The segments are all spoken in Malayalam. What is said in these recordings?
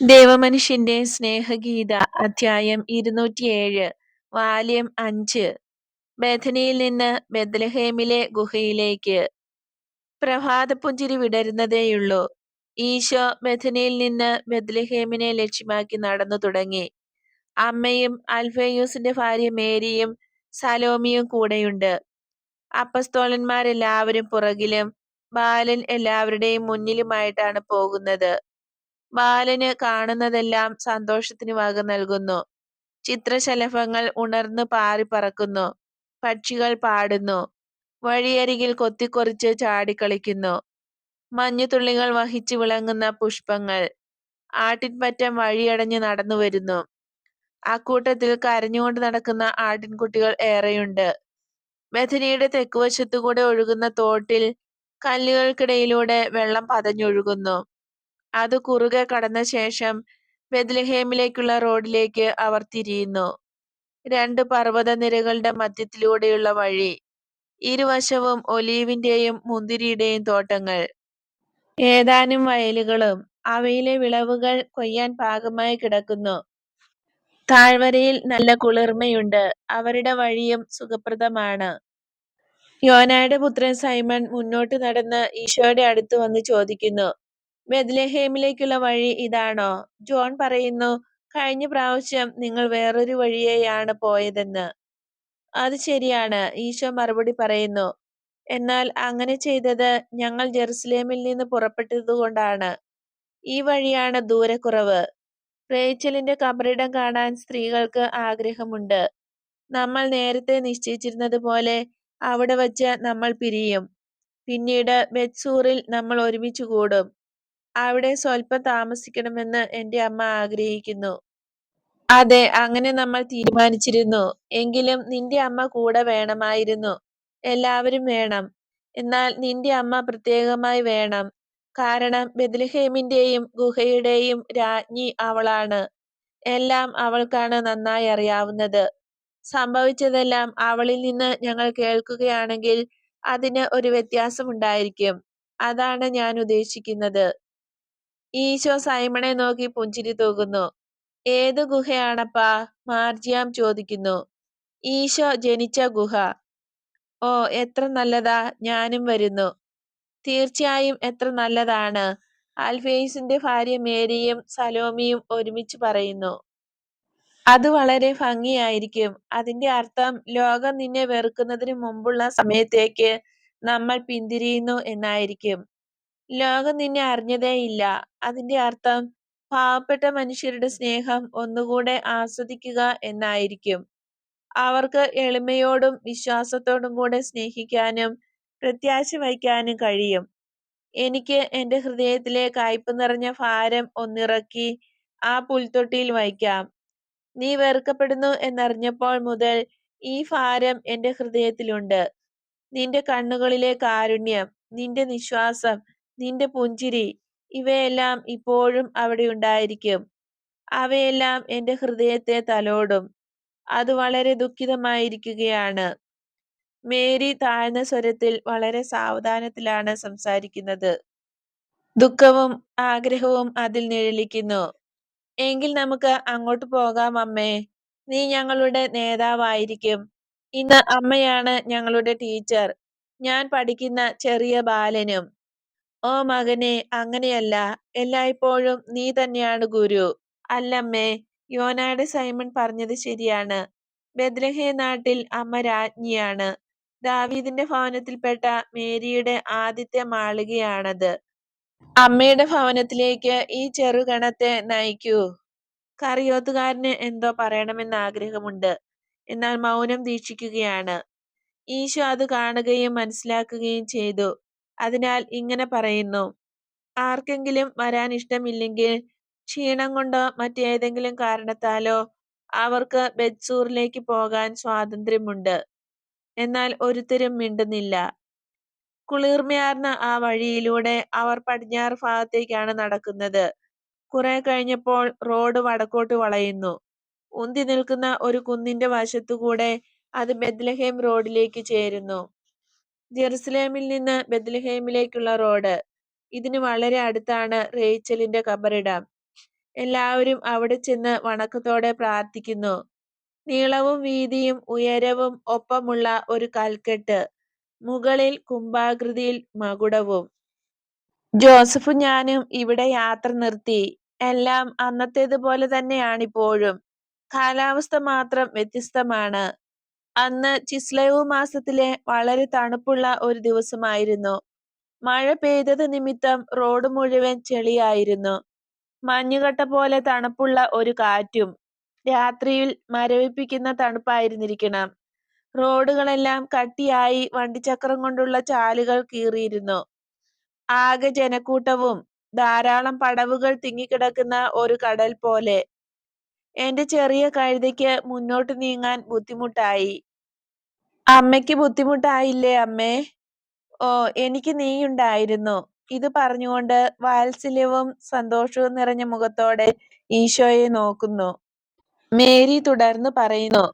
ദേവമനുഷ്യന്റെ സ്നേഹഗീത അധ്യായം 207 വാല്യം 5 ബേഥനിയിൽ നിന്ന് ബെത്ലഹേമിലെ ഗുഹയിലേക്ക്. പ്രഭാതപുഞ്ചിരി വിടരുന്നതേയുള്ളൂ. ഈശോ ബെഥനിയിൽ നിന്ന് ബെത്ലഹേമിനെ ലക്ഷ്യമാക്കി നടന്നു തുടങ്ങി. അമ്മയും അൽഫേയൂസിന്റെ ഭാര്യ മേരിയും സലോമിയും കൂടെയുണ്ട്. അപ്പസ്തോലന്മാരെല്ലാവരും പുറകിലും ബാലൻ എല്ലാവരുടെയും മുന്നിലുമായിട്ടാണ് പോകുന്നത്. ബാലന് കാണുന്നതെല്ലാം സന്തോഷത്തിന് വക നൽകുന്നു. ചിത്രശലഭങ്ങൾ ഉണർന്ന് പാറിപ്പറക്കുന്നു. പക്ഷികൾ പാടുന്നു. വഴിയരികിൽ കൊത്തിക്കൊറിച്ച് ചാടിക്കളിക്കുന്നു. മഞ്ഞുതുള്ളികൾ വഹിച്ചു വിളങ്ങുന്ന പുഷ്പങ്ങൾ. ആട്ടിൻപറ്റം വഴിയടഞ്ഞ് നടന്നു വരുന്നു. അക്കൂട്ടത്തിൽ കരഞ്ഞുകൊണ്ട് നടക്കുന്ന ആട്ടിൻകുട്ടികൾ ഏറെയുണ്ട്. ബെഥനിയുടെ തെക്കുവശത്തുകൂടെ ഒഴുകുന്ന തോട്ടിൽ കല്ലുകൾക്കിടയിലൂടെ വെള്ളം പതഞ്ഞൊഴുകുന്നു. അത് കുറുകെ കടന്ന ശേഷം ബെത്ലഹേമിലേക്കുള്ള റോഡിലേക്ക് അവർ തിരിയുന്നു. 2 പർവ്വതനിരകളുടെ മധ്യത്തിലൂടെയുള്ള വഴി. ഇരുവശവും ഒലീവിന്റെയും മുന്തിരിയുടെയും തോട്ടങ്ങൾ. ഏതാനും വയലുകളും അവയിലെ വിളവുകൾ കൊയ്യാൻ പാകമായി കിടക്കുന്നു. താഴ്വരയിൽ നല്ല കുളിർമയുണ്ട്. അവരുടെ വഴിയും സുഖപ്രദമാണ്. യോനായുടെ പുത്രൻ സൈമൺ മുന്നോട്ട് നടന്ന് ഈശോയുടെ അടുത്ത് വന്ന് ചോദിക്കുന്നു, ബെത്ലഹേമിലേക്കുള്ള വഴി ഇതാണോ? ജോൺ പറയുന്നു, കഴിഞ്ഞ പ്രാവശ്യം നിങ്ങൾ വേറൊരു വഴിയെയാണ് പോയതെന്ന്. അത് ശരിയാണ്, ഈശോ മറുപടി പറയുന്നു. എന്നാൽ അങ്ങനെ ചെയ്തത് ഞങ്ങൾ ജെറുസലേമിൽ നിന്ന് പുറപ്പെട്ടതുകൊണ്ടാണ്. ഈ വഴിയാണ് ദൂരക്കുറവ്. റേച്ചലിന്റെ കബറിടം കാണാൻ സ്ത്രീകൾക്ക് ആഗ്രഹമുണ്ട്. നമ്മൾ നേരത്തെ നിശ്ചയിച്ചിരുന്നത് പോലെ അവിടെ വച്ച് നമ്മൾ പിരിയും. പിന്നീട് ബെത്സൂറിൽ നമ്മൾ ഒരുമിച്ച് കൂടും. അവിടെ സ്വല്പം താമസിക്കണമെന്ന് എന്റെ അമ്മ ആഗ്രഹിക്കുന്നു. അതെ, അങ്ങനെ നമ്മൾ തീരുമാനിച്ചിരുന്നു. എങ്കിലും നിന്റെ അമ്മ കൂടെ വേണമായിരുന്നു. എല്ലാവരും വേണം. എന്നാൽ നിന്റെ അമ്മ പ്രത്യേകമായി വേണം. കാരണം ബെത്ലഹേമിന്റെയും ഗുഹയുടെയും രാജ്ഞി അവളാണ്. എല്ലാം അവൾക്കാണ് നന്നായി അറിയാവുന്നത്. സംഭവിച്ചതെല്ലാം അവളിൽ നിന്ന് ഞങ്ങൾ കേൾക്കുകയാണെങ്കിൽ അതിന് ഒരു വ്യത്യാസമുണ്ടായിരിക്കും. അതാണ് ഞാൻ ഉദ്ദേശിക്കുന്നത്. ഈശോ സൈമണെ നോക്കി പുഞ്ചിരി തൂകുന്നു. ഏത് ഗുഹയാണപ്പാ? മാർജിയാം ചോദിക്കുന്നു. ഈശോ ജനിച്ച ഗുഹ. ഓ, എത്ര നല്ലതാ, ഞാനും വരുന്നു. തീർച്ചയായും എത്ര നല്ലതാണ്, അൽഫേയൂസിന്റെ ഭാര്യ മേരിയും സലോമിയും ഒരുമിച്ച് പറയുന്നു. അത് വളരെ ഭംഗിയായിരിക്കും. അതിന്റെ അർത്ഥം ലോകം നിന്നെ വെറുക്കുന്നതിന് മുമ്പുള്ള സമയത്തേക്ക് നമ്മൾ പിന്തിരിയുന്നു എന്നായിരിക്കും. ലോകം നിന്നെ അറിഞ്ഞതേയില്ല. അതിന്റെ അർത്ഥം പാവപ്പെട്ട മനുഷ്യരുടെ സ്നേഹം ഒന്നുകൂടെ ആസ്വദിക്കുക എന്നായിരിക്കും. അവർക്ക് എളിമയോടും വിശ്വാസത്തോടും കൂടെ സ്നേഹിക്കാനും പ്രത്യാശ വയ്ക്കാനും കഴിയും. എനിക്ക് എന്റെ ഹൃദയത്തിലെ കയ്പ് നിറഞ്ഞ ഭാരം ഒന്നിറക്കി ആ പുൽത്തൊട്ടിയിൽ വയ്ക്കാം. നീ വെറുക്കപ്പെടുന്നു എന്നറിഞ്ഞപ്പോൾ മുതൽ ഈ ഭാരം എന്റെ ഹൃദയത്തിലുണ്ട്. നിന്റെ കണ്ണുകളിലെ കാരുണ്യം, നിന്റെ നിശ്വാസം, നിന്റെ പുഞ്ചിരി, ഇവയെല്ലാം ഇപ്പോഴും അവിടെ ഉണ്ടായിരിക്കും. അവയെല്ലാം എന്റെ ഹൃദയത്തെ തലോടും. അത് വളരെ ദുഃഖിതമായിരിക്കുകയാണ്. മേരി താഴ്ന്ന സ്വരത്തിൽ വളരെ സാവധാനത്തിലാണ് സംസാരിക്കുന്നത്. ദുഃഖവും ആഗ്രഹവും അതിൽ നിഴലിക്കുന്നു. എങ്കിൽ നമുക്ക് അങ്ങോട്ട് പോകാം അമ്മേ. നീ ഞങ്ങളുടെ നേതാവായിരിക്കും. ഇന്ന് അമ്മയാണ് ഞങ്ങളുടെ ടീച്ചർ. ഞാൻ പഠിക്കുന്ന ചെറിയ ബാലനും. ഓ മകനെ, അങ്ങനെയല്ല. എല്ലായ്പ്പോഴും നീ തന്നെയാണ് ഗുരു. അല്ലമ്മേ, യോനായുടെ സൈമൺ പറഞ്ഞത് ശരിയാണ്. ബെത്ലഹേം നാട്ടിൽ അമ്മ രാജ്ഞിയാണ്. ദാവീദിന്റെ ഭവനത്തിൽപ്പെട്ട മേരിയുടെ ആദ്യത്തെ മാളികയാണത്. അമ്മയുടെ ഭവനത്തിലേക്ക് ഈ ചെറുകണത്തെ നയിക്കൂ. കറിയോത്തുകാരന് എന്തോ പറയണമെന്ന് ആഗ്രഹമുണ്ട്. എന്നാൽ മൗനം ദീക്ഷിക്കുകയാണ്. ഈശോ അത് കാണുകയും മനസ്സിലാക്കുകയും ചെയ്തു. അതിനാൽ ഇങ്ങനെ പറയുന്നു, ആർക്കെങ്കിലും വരാൻ ഇഷ്ടമില്ലെങ്കിൽ ക്ഷീണം കൊണ്ടോ മറ്റേതെങ്കിലും കാരണത്താലോ അവർക്ക് ബെത്സൂറിലേക്ക് പോകാൻ സ്വാതന്ത്ര്യമുണ്ട്. എന്നാൽ ഒരുത്തരും മിണ്ടുന്നില്ല. കുളിർമയാർന്ന ആ വഴിയിലൂടെ അവർ പടിഞ്ഞാറ് ഭാഗത്തേക്കാണ് നടക്കുന്നത്. കുറെ കഴിഞ്ഞപ്പോൾ റോഡ് വടക്കോട്ട് വളയുന്നു. ഉന്തി നിൽക്കുന്ന ഒരു കുന്നിന്റെ വശത്തുകൂടെ അത് ബെത്ലഹേം റോഡിലേക്ക് ചേരുന്നു. ജെറുസലേമിൽ നിന്ന് ബെത്ലഹേമിലേക്കുള്ള റോഡ്. ഇതിന് വളരെ അടുത്താണ് റേച്ചലിന്റെ കബറിടം. എല്ലാവരും അവിടെ ചെന്ന് വണക്കത്തോടെ പ്രാർത്ഥിക്കുന്നു. നീളവും വീതിയും ഉയരവും ഒപ്പമുള്ള ഒരു കൽക്കെട്ട്, മുകളിൽ കുംഭാകൃതിയിൽ മകുടവും. ജോസഫും ഞാനും ഇവിടെ യാത്ര നിർത്തി. എല്ലാം അന്നത്തേതുപോലെ തന്നെയാണിപ്പോഴും. കാലാവസ്ഥ മാത്രം വ്യത്യസ്തമാണ്. അന്ന് ചിസ്ലേവ് മാസത്തിലെ വളരെ തണുപ്പുള്ള ഒരു ദിവസമായിരുന്നു. മഴ പെയ്തത് നിമിത്തം റോഡ് മുഴുവൻ ചെളിയായിരുന്നു. മഞ്ഞുകട്ട പോലെ തണുപ്പുള്ള ഒരു കാറ്റും. രാത്രിയിൽ മരവിപ്പിക്കുന്ന തണുപ്പായിരുന്നിരിക്കണം. റോഡുകളെല്ലാം കട്ടിയായി വണ്ടിച്ചക്രം കൊണ്ടുള്ള ചാലുകൾ കീറിയിരുന്നു. ആകെ ജനക്കൂട്ടവും ധാരാളം പടവുകൾ തിങ്ങിക്കിടക്കുന്ന ഒരു കടൽ പോലെ. എന്റെ ചെറിയ കഴുതയ്ക്ക് മുന്നോട്ട് നീങ്ങാൻ ബുദ്ധിമുട്ടായി. അമ്മയ്ക്ക് ബുദ്ധിമുട്ടായില്ലേ അമ്മേ? ഓ, എനിക്ക് നീയുണ്ടായിരുന്നു. ഇത് പറഞ്ഞുകൊണ്ട് വാത്സല്യവും സന്തോഷവും നിറഞ്ഞ മുഖത്തോടെ ഈശോയെ നോക്കുന്നു. മേരി തുടർന്ന് പറയുന്നു.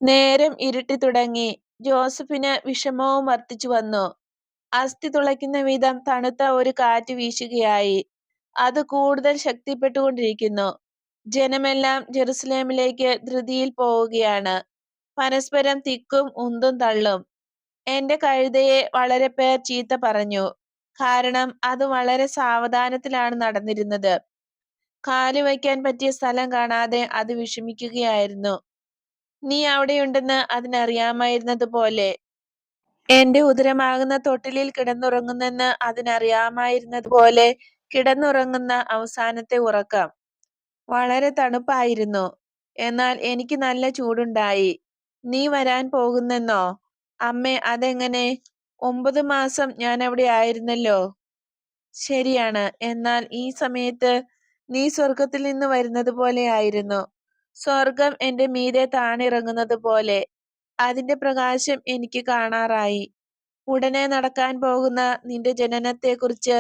നേരം ഇരുട്ടി തുടങ്ങി. ജോസഫിന് വിഷമവും വർദ്ധിച്ചു വന്നു. അസ്ഥി തുളയ്ക്കുന്ന വിധം തണുത്ത ഒരു കാറ്റ് വീശുകയായി. അത് കൂടുതൽ ശക്തിപ്പെട്ടുകൊണ്ടിരിക്കുന്നു. ജനമെല്ലാം ജെറുസലേമിലേക്ക് ധൃതിയിൽ പോവുകയാണ്. പരസ്പരം തിക്കും ഉന്തും തള്ളും. എന്റെ കഴുതയെ വളരെ പേർ ചീത്ത പറഞ്ഞു. കാരണം അത് വളരെ സാവധാനത്തിലാണ് നടന്നിരുന്നത്. കാല് വയ്ക്കാൻ പറ്റിയ സ്ഥലം കാണാതെ അത് വിഷമിക്കുകയായിരുന്നു. നീ അവിടെയുണ്ടെന്ന് അതിനറിയാമായിരുന്നത് പോലെ. എന്റെ ഉദരമാകുന്ന തൊട്ടിലിൽ കിടന്നുറങ്ങുന്നെന്ന് അതിനറിയാമായിരുന്നത് പോലെ കിടന്നുറങ്ങുന്ന അവസാനത്തെ ഉറക്കം. വളരെ തണുപ്പായിരുന്നു. എന്നാൽ എനിക്ക് നല്ല ചൂടുണ്ടായി. നീ വരാൻ പോകുന്നെന്നോ? അമ്മേ, അതെങ്ങനെ? 9 മാസം ഞാൻ അവിടെ ആയിരുന്നല്ലോ. ശരിയാണ്. എന്നാൽ ഈ സമയത്ത് നീ സ്വർഗത്തിൽ നിന്ന് വരുന്നത് പോലെ ആയിരുന്നു. സ്വർഗം എന്റെ മീതെ താണിറങ്ങുന്നത് പോലെ. അതിന്റെ പ്രകാശം എനിക്ക് കാണാറായി. ഉടനെ നടക്കാൻ പോകുന്ന നിന്റെ ജനനത്തെക്കുറിച്ച്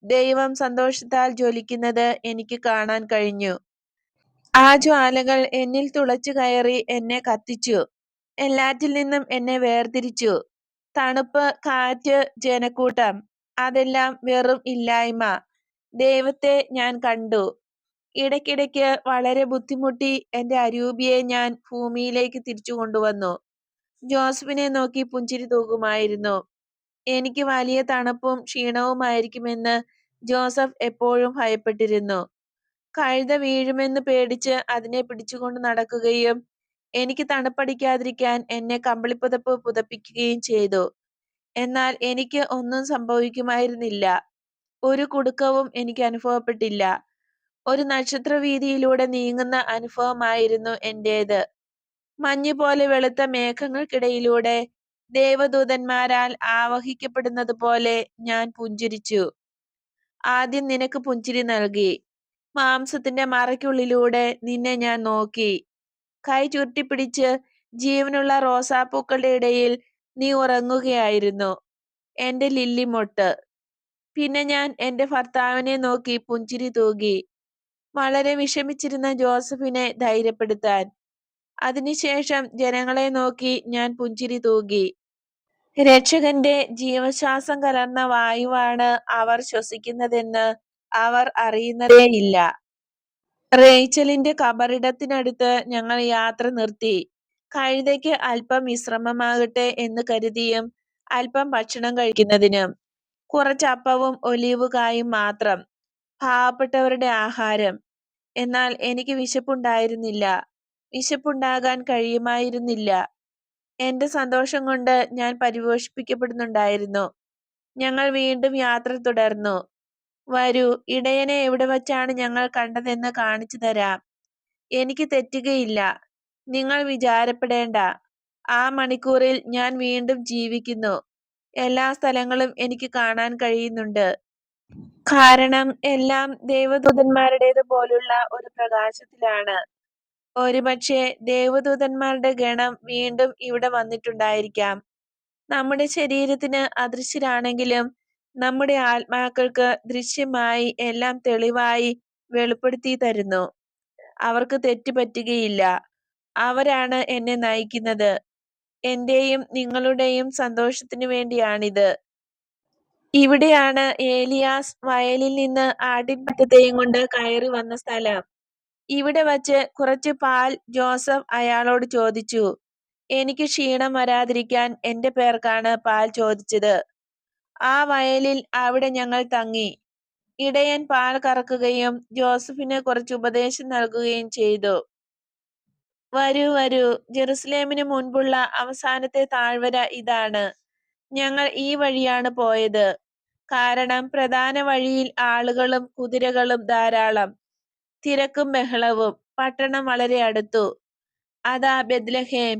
ദൈവം സന്തോഷത്താൽ ജ്വലിക്കുന്നത് എനിക്ക് കാണാൻ കഴിഞ്ഞു. ആ ജ്വാലകൾ എന്നിൽ തുളച്ചു കയറി എന്നെ കത്തിച്ചു. എല്ലാറ്റിൽ നിന്നും എന്നെ വേർതിരിച്ചു. തണുപ്പ്, കാറ്റ്, ജനക്കൂട്ടം, അതെല്ലാം വെറും ഇല്ലായ്മ. ദൈവത്തെ ഞാൻ കണ്ടു. ഇടയ്ക്കിടയ്ക്ക് വളരെ ബുദ്ധിമുട്ടി എന്റെ അരൂപിയെ ഞാൻ ഭൂമിയിലേക്ക് തിരിച്ചു കൊണ്ടുവന്നു. ജോസഫിനെ നോക്കി പുഞ്ചിരി തൂകുമായിരുന്നു. എനിക്ക് വലിയ തണുപ്പും ക്ഷീണവുമായിരിക്കുമെന്ന് ജോസഫ് എപ്പോഴും ഭയപ്പെട്ടിരുന്നു. കഴുത വീഴുമെന്ന് പേടിച്ച് അതിനെ പിടിച്ചുകൊണ്ട് നടക്കുകയും എനിക്ക് തണുപ്പടിക്കാതിരിക്കാൻ എന്നെ കമ്പിളിപ്പുതപ്പ് പുതപ്പിക്കുകയും ചെയ്തു. എന്നാൽ എനിക്ക് ഒന്നും സംഭവിക്കുമായിരുന്നില്ല. ഒരു കുടുക്കവും എനിക്ക് അനുഭവപ്പെട്ടില്ല. ഒരു നക്ഷത്രവീതിയിലൂടെ നീങ്ങുന്ന അനുഭവമായിരുന്നു എന്റേത്. മഞ്ഞുപോലെ വെളുത്ത മേഘങ്ങൾക്കിടയിലൂടെ ദേവദൂതന്മാരാൽ ആവഹിക്കപ്പെടുന്നത് പോലെ ഞാൻ പുഞ്ചിരിച്ചു. ആദ്യം നിനക്ക് പുഞ്ചിരി നൽകി. മാംസത്തിന്റെ മറയ്ക്കുള്ളിലൂടെ നിന്നെ ഞാൻ നോക്കി. കൈ ചുരുട്ടിപ്പിടിച്ച് ജീവനുള്ള റോസാപ്പൂക്കളുടെ ഇടയിൽ നീ ഉറങ്ങുകയായിരുന്നു, എന്റെ ലില്ലിമൊട്ട്. പിന്നെ ഞാൻ എന്റെ ഭർത്താവിനെ നോക്കി പുഞ്ചിരി തൂകി, വളരെ വിഷമിച്ചിരുന്ന ജോസഫിനെ ധൈര്യപ്പെടുത്താൻ. അതിനുശേഷം ജനങ്ങളെ നോക്കി ഞാൻ പുഞ്ചിരി തൂകി. രക്ഷകന്റെ ജീവശ്വാസം കലർന്ന വായുവാണ് അവർ ശ്വസിക്കുന്നതെന്ന് അവർ അറിയുന്നതേയില്ല. റേച്ചലിന്റെ കബറിടത്തിനടുത്ത് ഞങ്ങൾ യാത്ര നിർത്തി. കഴുതയ്ക്ക് അല്പം വിശ്രമമാകട്ടെ എന്ന് കരുതിയും അല്പം ഭക്ഷണം കഴിക്കുന്നതിനും. കുറച്ചപ്പവും ഒലീവുകായും മാത്രം. പാവപ്പെട്ടവരുടെ ആഹാരം. എന്നാൽ എനിക്ക് വിശപ്പുണ്ടായിരുന്നില്ല. വിശപ്പുണ്ടാകാൻ കഴിയുമായിരുന്നില്ല. എന്റെ സന്തോഷം കൊണ്ട് ഞാൻ പരിപോഷിപ്പിക്കപ്പെടുന്നുണ്ടായിരുന്നു. ഞങ്ങൾ വീണ്ടും യാത്ര തുടർന്നു. വരൂ, ഇടയനെ എവിടെ വച്ചാണ് ഞങ്ങൾ കണ്ടതെന്ന് കാണിച്ചു തരാം. എനിക്ക് തെറ്റുകയില്ല. നിങ്ങൾ വിചാരപ്പെടേണ്ട. ആ മണിക്കൂറിൽ ഞാൻ വീണ്ടും ജീവിക്കുന്നു. എല്ലാ സ്ഥലങ്ങളും എനിക്ക് കാണാൻ കഴിയുന്നുണ്ട്. കാരണം എല്ലാം ദേവദൂതന്മാരുടേത് പോലുള്ള ഒരു പ്രകാശത്തിലാണ്. ഒരുപക്ഷെ ദേവദൂതന്മാരുടെ ഗണം വീണ്ടും ഇവിടെ വന്നിട്ടുണ്ടായിരിക്കാം. നമ്മുടെ ശരീരത്തിന് അദൃശ്യരാണെങ്കിലും നമ്മുടെ ആത്മാക്കൾക്ക് ദൃശ്യമായി എല്ലാം തെളിവായി വെളിപ്പെടുത്തി തരുന്നു. അവർക്ക് തെറ്റ് പറ്റുകയില്ല. അവരാണ് എന്നെ നയിക്കുന്നത്. എന്റെയും നിങ്ങളുടെയും സന്തോഷത്തിനു വേണ്ടിയാണിത്. ഇവിടെയാണ് ഏലിയാസ് വയലിൽ നിന്ന് ആട്ടിൻപറ്റത്തെയും കൊണ്ട് കയറി വന്ന സ്ഥലം. ഇവിടെ വച്ച് കുറച്ച് പാൽ ജോസഫ് അയാളോട് ചോദിച്ചു. എനിക്ക് ക്ഷീണം വരാതിരിക്കാൻ എന്റെ പേർക്കാണ് പാൽ ചോദിച്ചത്. ആ വയലിൽ അവിടെ ഞങ്ങൾ തങ്ങി. ഇടയൻ പാൽ കറക്കുകയും ജോസഫിന് കുറച്ച് ഉപദേശം നൽകുകയും ചെയ്തു. വരൂ വരൂ, ജെറുസലേമിന് മുൻപുള്ള അവസാനത്തെ താഴ്വര ഇതാണ്. ഞങ്ങൾ ഈ വഴിയാണ് പോയത്. കാരണം പ്രധാന വഴിയിൽ ആളുകളും കുതിരകളും ധാരാളം. തിരക്കും ബഹളവും. പട്ടണം വളരെ അടുത്തു. അതാ ബെത്ലഹേം.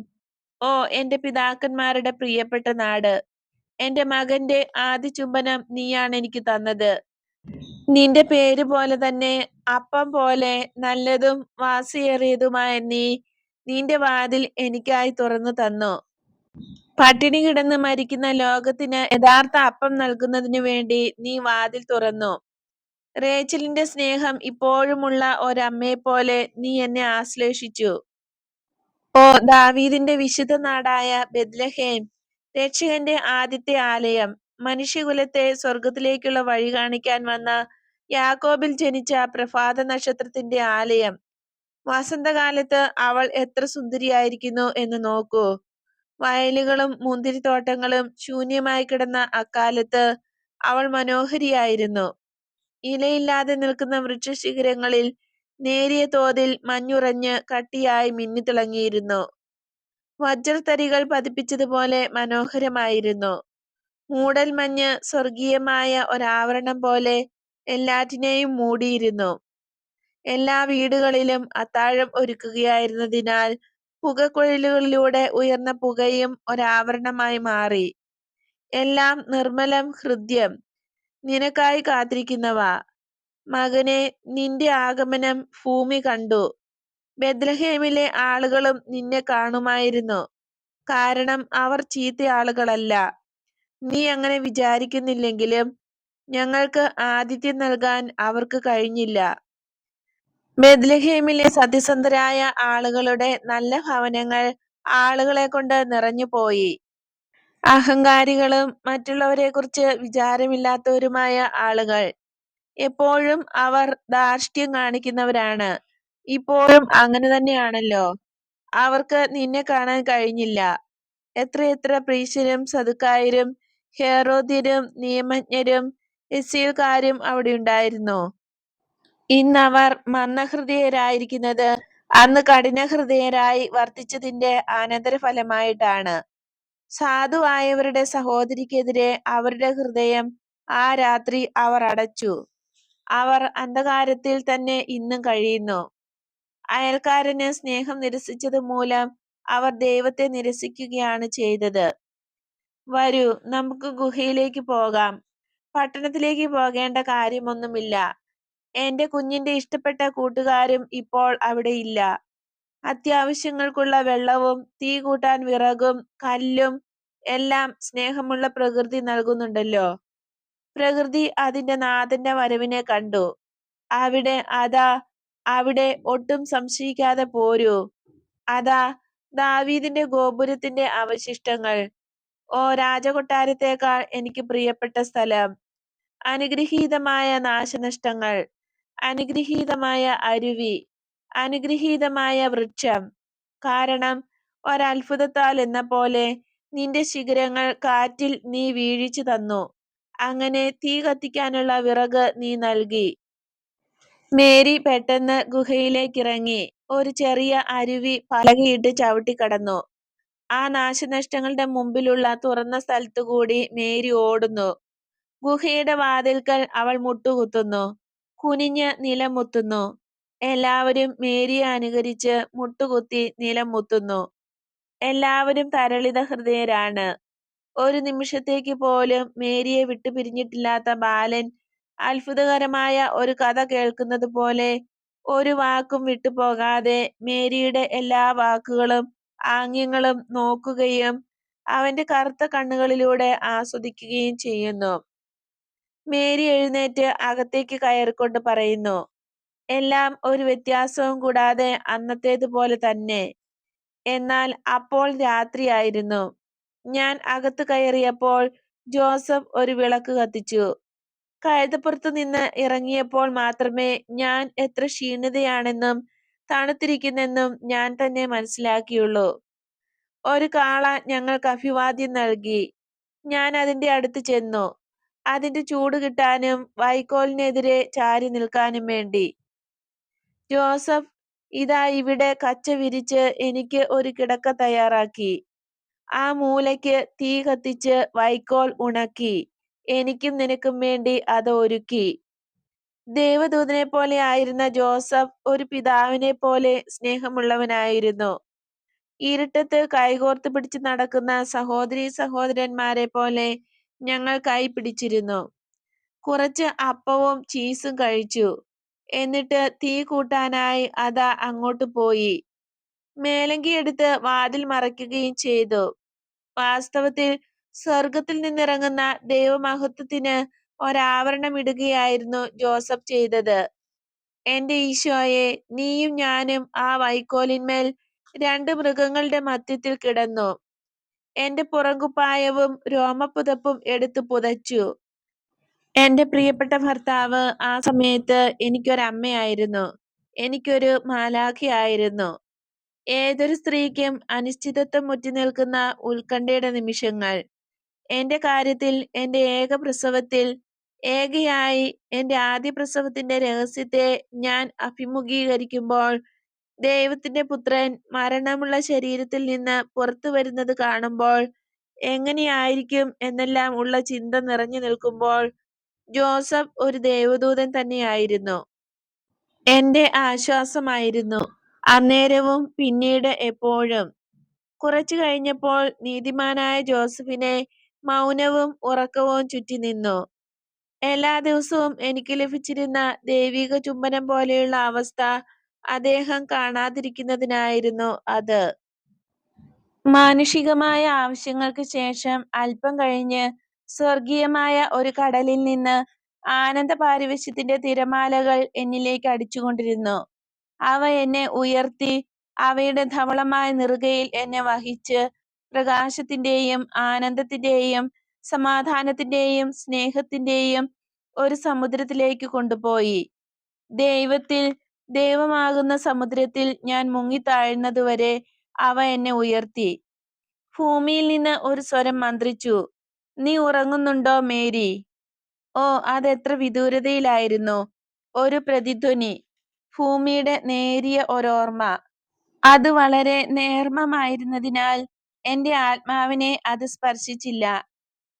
ഓ, എന്റെ പിതാക്കന്മാരുടെ പ്രിയപ്പെട്ട നാട്. എന്റെ മകന്റെ ആദ്യ ചുംബനം നീയാണ് എനിക്ക് തന്നത്. നിന്റെ പേര് പോലെ തന്നെ അപ്പം പോലെ നല്ലതും വാസിയേറിയതുമായ നീ നിന്റെ വാതിൽ എനിക്കായി തുറന്നു തന്നു. പട്ടിണി കിടന്ന് മരിക്കുന്ന ലോകത്തിന് യഥാർത്ഥ അപ്പം നൽകുന്നതിനു വേണ്ടി നീ വാതിൽ തുറന്നു. റേച്ചലിന്റെ സ്നേഹം ഇപ്പോഴുമുള്ള ഒരമ്മയെപ്പോലെ നീ എന്നെ ആശ്ലേഷിച്ചു. ഓ ദാവീദിന്റെ വിശുദ്ധ നാടായ ബെത്ലഹേം, രക്ഷകന്റെ ആദ്യത്തെ ആലയം, മനുഷ്യകുലത്തെ സ്വർഗത്തിലേക്കുള്ള വഴി കാണിക്കാൻ വന്ന യാക്കോബിൽ ജനിച്ച പ്രഭാത നക്ഷത്രത്തിന്റെ ആലയം. വസന്തകാലത്ത് അവൾ എത്ര സുന്ദരിയായിരിക്കുന്നു എന്ന് നോക്കൂ. വയലുകളും മുന്തിരിത്തോട്ടങ്ങളും ശൂന്യമായി കിടന്ന അക്കാലത്ത് അവൾ മനോഹരിയായിരുന്നു. ഇലയില്ലാതെ നിൽക്കുന്ന വൃക്ഷശിഖരങ്ങളിൽ നേരിയ തോതിൽ മഞ്ഞുറഞ്ഞ് കട്ടിയായി മിന്നിത്തിളങ്ങിയിരുന്നു. വജ്രത്തരികൾ പതിപ്പിച്ചതുപോലെ മനോഹരമായിരുന്നു. മൂടൽമഞ്ഞ് സ്വർഗീയമായ ഒരാവരണം പോലെ എല്ലാറ്റിനെയും മൂടിയിരുന്നു. എല്ലാ വീടുകളിലും അത്താഴം ഒരുക്കുകയായിരുന്നതിനാൽ പുകക്കുഴലുകളിലൂടെ ഉയർന്ന പുകയും ഒരാവരണമായി മാറി. എല്ലാം നിർമ്മലം, ഹൃദ്യം, നിനക്കായി കാത്തിരിക്കുന്നവ. മകനെ, നിന്റെ ആഗമനം ഭൂമി കണ്ടു. ബെത്ലഹേമിലെ ആളുകളും നിന്നെ കാണുമായിരുന്നു. കാരണം അവർ ചീത്ത ആളുകളല്ല. നീ അങ്ങനെ വിചാരിക്കുന്നില്ലെങ്കിലും ഞങ്ങൾക്ക് ആതിഥ്യം നൽകാൻ അവർക്ക് കഴിഞ്ഞില്ല. ബെത്ലഹേമിലെ സത്യസന്ധരായ ആളുകളുടെ നല്ല ഭവനങ്ങൾ ആളുകളെ കൊണ്ട് നിറഞ്ഞുപോയി. അഹങ്കാരികളും മറ്റുള്ളവരെക്കുറിച്ച് വിചാരമില്ലാത്തവരുമായ ആളുകൾ. എപ്പോഴും അവർ ധാർഷ്ട്യം കാണിക്കുന്നവരാണ്. ഇപ്പോഴും അങ്ങനെ തന്നെയാണല്ലോ. അവർക്ക് നിന്നെ കാണാൻ കഴിഞ്ഞില്ല. എത്രയെത്ര പ്രീശരും സദുക്കായരും ഹേറോദ്യരും നിയമജ്ഞരും ഇസ്രായേൽക്കാരും അവിടെ ഉണ്ടായിരുന്നു. ഇന്നവർ മന്ദഹൃദയരായിരിക്കുന്നത് അന്ന് കഠിനഹൃദയരായി വർത്തിച്ചതിന്റെ അനന്തരഫലമായിട്ടാണ്. സാധുവായവരുടെ സഹോദരിക്കെതിരെ അവരുടെ ഹൃദയം ആ രാത്രി അവർ അടച്ചു. അവർ അന്ധകാരത്തിൽ തന്നെ ഇന്നും കഴിയുന്നു. അയൽക്കാരന് സ്നേഹം നിരസിച്ചത് മൂലം അവർ ദൈവത്തെ നിരസിക്കുകയാണ് ചെയ്തത്. വരൂ, നമുക്ക് ഗുഹയിലേക്ക് പോകാം. പട്ടണത്തിലേക്ക് പോകേണ്ട കാര്യമൊന്നുമില്ല. എന്റെ കുഞ്ഞിന്റെ ഇഷ്ടപ്പെട്ട കൂട്ടുകാരും ഇപ്പോൾ അവിടെ ഇല്ല. അത്യാവശ്യങ്ങൾക്കുള്ള വെള്ളവും തീ കൂട്ടാൻ വിറകും കല്ലും എല്ലാം സ്നേഹമുള്ള പ്രകൃതി നൽകുന്നുണ്ടല്ലോ. പ്രകൃതി അതിന്റെ നാഥന്റെ വരവിനെ കണ്ടു. അവിടെ ഒട്ടും സംശയിക്കാതെ പോരൂ. അതാ ദാവീദിന്റെ ഗോപുരത്തിന്റെ അവശിഷ്ടങ്ങൾ. ഓ രാജകൊട്ടാരത്തേക്കാൾ എനിക്ക് പ്രിയപ്പെട്ട സ്ഥലം. അനുഗ്രഹീതമായ നാശനഷ്ടങ്ങൾ, അനുഗ്രഹീതമായ അരുവി, അനുഗ്രഹീതമായ വൃക്ഷം. കാരണം ഒരത്ഭുതത്താൽ എന്ന പോലെ നിന്റെ ശിഖരങ്ങൾ കാറ്റിൽ നീ വീഴിച്ചു തന്നു. അങ്ങനെ തീ കത്തിക്കാനുള്ള വിറക് നീ നൽകി. മേരി പെട്ടെന്ന് ഗുഹയിലേക്കിറങ്ങി. ഒരു ചെറിയ അരുവി പലകയിട്ട് ചവിട്ടിക്കടന്നു. ആ നാശനഷ്ടങ്ങളുടെ മുമ്പിലുള്ള തുറന്ന സ്ഥലത്തുകൂടി മേരി ഓടുന്നു. ഗുഹയുടെ വാതിൽക്കൽ അവൾ മുട്ടുകുത്തുന്നു. കുനിഞ്ഞ് നിലം മുത്തുന്നു. എല്ലാവരും മേരിയെ അനുകരിച്ച് മുട്ടുകുത്തി നിലം മുത്തുന്നു. എല്ലാവരും തരളിത ഹൃദയരാണ്. ഒരു നിമിഷത്തേക്ക് പോലും മേരിയെ വിട്ടുപിരിഞ്ഞിട്ടില്ലാത്ത ബാലൻ അത്ഭുതകരമായ ഒരു കഥ കേൾക്കുന്നത് പോലെ ഒരു വാക്കും വിട്ടുപോകാതെ മേരിയുടെ എല്ലാ വാക്കുകളും ആംഗ്യങ്ങളും നോക്കുകയും അവന്റെ കറുത്ത കണ്ണുകളിലൂടെ ആസ്വദിക്കുകയും ചെയ്യുന്നു. മേരി എഴുന്നേറ്റ് അകത്തേക്ക് കയറിക്കൊണ്ട് പറയുന്നു, എല്ലാം ഒരു വ്യത്യാസവും കൂടാതെ അന്നത്തേതുപോലെ തന്നെ. എന്നാൽ അപ്പോൾ രാത്രിയായിരുന്നു. ഞാൻ അകത്ത് കയറിയപ്പോൾ ജോസഫ് ഒരു വിളക്ക് കത്തിച്ചു. കഴുതപ്പുറത്തു നിന്ന് ഇറങ്ങിയപ്പോൾ മാത്രമേ ഞാൻ എത്ര ക്ഷീണിതയാണെന്നും തണുത്തിരിക്കുന്നെന്നും ഞാൻ തന്നെ മനസ്സിലാക്കിയുള്ളൂ. ഒരു കാള ഞങ്ങൾക്ക് അഭിവാദ്യം നൽകി. ഞാൻ അതിന്റെ അടുത്ത് ചെന്നു, അതിന്റെ ചൂട് കിട്ടാനും വൈക്കോലിനെതിരെ ചാരി നിൽക്കാനും വേണ്ടി. ജോസഫ് ഇതാ ഇവിടെ കച്ച വിരിച്ച് എനിക്ക് ഒരു കിടക്ക തയ്യാറാക്കി. ആ മൂലയ്ക്ക് തീ കത്തിച്ച് വൈക്കോൽ ഉണക്കി എനിക്കും നിനക്കും വേണ്ടി അത് ഒരുക്കി. ദേവദൂതനെ പോലെ ആയിരുന്ന ജോസഫ് ഒരു പിതാവിനെ പോലെ സ്നേഹമുള്ളവനായിരുന്നു. ഇരുട്ടത്ത് കൈകോർത്ത് പിടിച്ച് നടക്കുന്ന സഹോദരീ സഹോദരന്മാരെ പോലെ ഞങ്ങൾ കൈ പിടിച്ചിരുന്നു. കുറച്ച് അപ്പവും ചീസും കഴിച്ചു. എന്നിട്ട് തീ കൂട്ടാനായി അതാ അങ്ങോട്ട് പോയി. മേലങ്കി എടുത്ത് വാതിൽ മറയ്ക്കുകയും ചെയ്തു. വാസ്തവത്തിൽ സ്വർഗത്തിൽ നിന്നിറങ്ങുന്ന ദൈവമഹത്വത്തിന് ഒരാവരണം ഇടുകയായിരുന്നു ജോസഫ് ചെയ്തത്. എന്റെ ഈശോയെ, നീയും ഞാനും ആ വൈക്കോലിന്മേൽ രണ്ട് മൃഗങ്ങളുടെ മധ്യത്തിൽ കിടന്നു. എന്റെ പുറങ്കുപ്പായവും രോമപ്പുതപ്പും എടുത്തു പുതച്ചു. എന്റെ പ്രിയപ്പെട്ട ഭർത്താവ് ആ സമയത്ത് എനിക്കൊരമ്മയായിരുന്നു, എനിക്കൊരു മാലാഖയായിരുന്നു. ഏതൊരു സ്ത്രീക്കും അനിശ്ചിതത്വം മുറ്റിനിൽക്കുന്ന ഉത്കണ്ഠയുടെ നിമിഷങ്ങൾ. എന്റെ കാര്യത്തിൽ എന്റെ ഏകപ്രസവത്തിൽ ഏകയായി എന്റെ ആദ്യ പ്രസവത്തിന്റെ രഹസ്യത്തെ ഞാൻ അഭിമുഖീകരിക്കുമ്പോൾ ദൈവത്തിന്റെ പുത്രൻ മരണമുള്ള ശരീരത്തിൽ നിന്ന് പുറത്തു വരുന്നത് കാണുമ്പോൾ എങ്ങനെയായിരിക്കും എന്നെല്ലാം ഉള്ള ചിന്ത നിറഞ്ഞു നിൽക്കുമ്പോൾ ജോസഫ് ഒരു ദേവദൂതൻ തന്നെയായിരുന്നു. എന്റെ ആശ്വാസമായിരുന്നു അന്നേരവും പിന്നീട് എപ്പോഴും. കുറച്ചു കഴിഞ്ഞപ്പോൾ നീതിമാനായ ജോസഫിനെ മൗനവും ഉറക്കവും ചുറ്റി നിന്നു. എല്ലാ ദിവസവും എനിക്ക് ലഭിച്ചിരുന്ന ദൈവിക ചുംബനം പോലെയുള്ള അവസ്ഥ അദ്ദേഹം കാണാതിരിക്കുന്നതിനായിരുന്നു അത്. മാനുഷികമായ ആവശ്യങ്ങൾക്ക് ശേഷം അല്പം കഴിഞ്ഞ് സ്വർഗീയമായ ഒരു കടലിൽ നിന്ന് ആനന്ദ പാരിവശ്യത്തിന്റെ തിരമാലകൾ എന്നിലേക്ക് അടിച്ചുകൊണ്ടിരുന്നു. അവ എന്നെ ഉയർത്തി അവയുടെ ധവളമായ നെറുകയിൽ എന്നെ വഹിച്ച് പ്രകാശത്തിന്റെയും ആനന്ദത്തിന്റെയും സമാധാനത്തിന്റെയും സ്നേഹത്തിന്റെയും ഒരു സമുദ്രത്തിലേക്ക് കൊണ്ടുപോയി. ദൈവത്തിൽ, ദൈവമാകുന്ന സമുദ്രത്തിൽ ഞാൻ മുങ്ങിത്താഴുന്നതുവരെ അവ എന്നെ ഉയർത്തി. ഭൂമിയിൽ നിന്ന് ഒരു സ്വരം മന്ത്രിച്ചു, നീ ഉറങ്ങുന്നുണ്ടോ മേരി? ഓ, അതെത്ര വിദൂരതയിലായിരുന്നു! ഒരു പ്രതിധ്വനി, ഭൂമിയുടെ നേരിയ ഒരോർമ്മ. അത് വളരെ നേർമമായിരുന്നതിനാൽ എന്റെ ആത്മാവിനെ അത് സ്പർശിച്ചില്ല.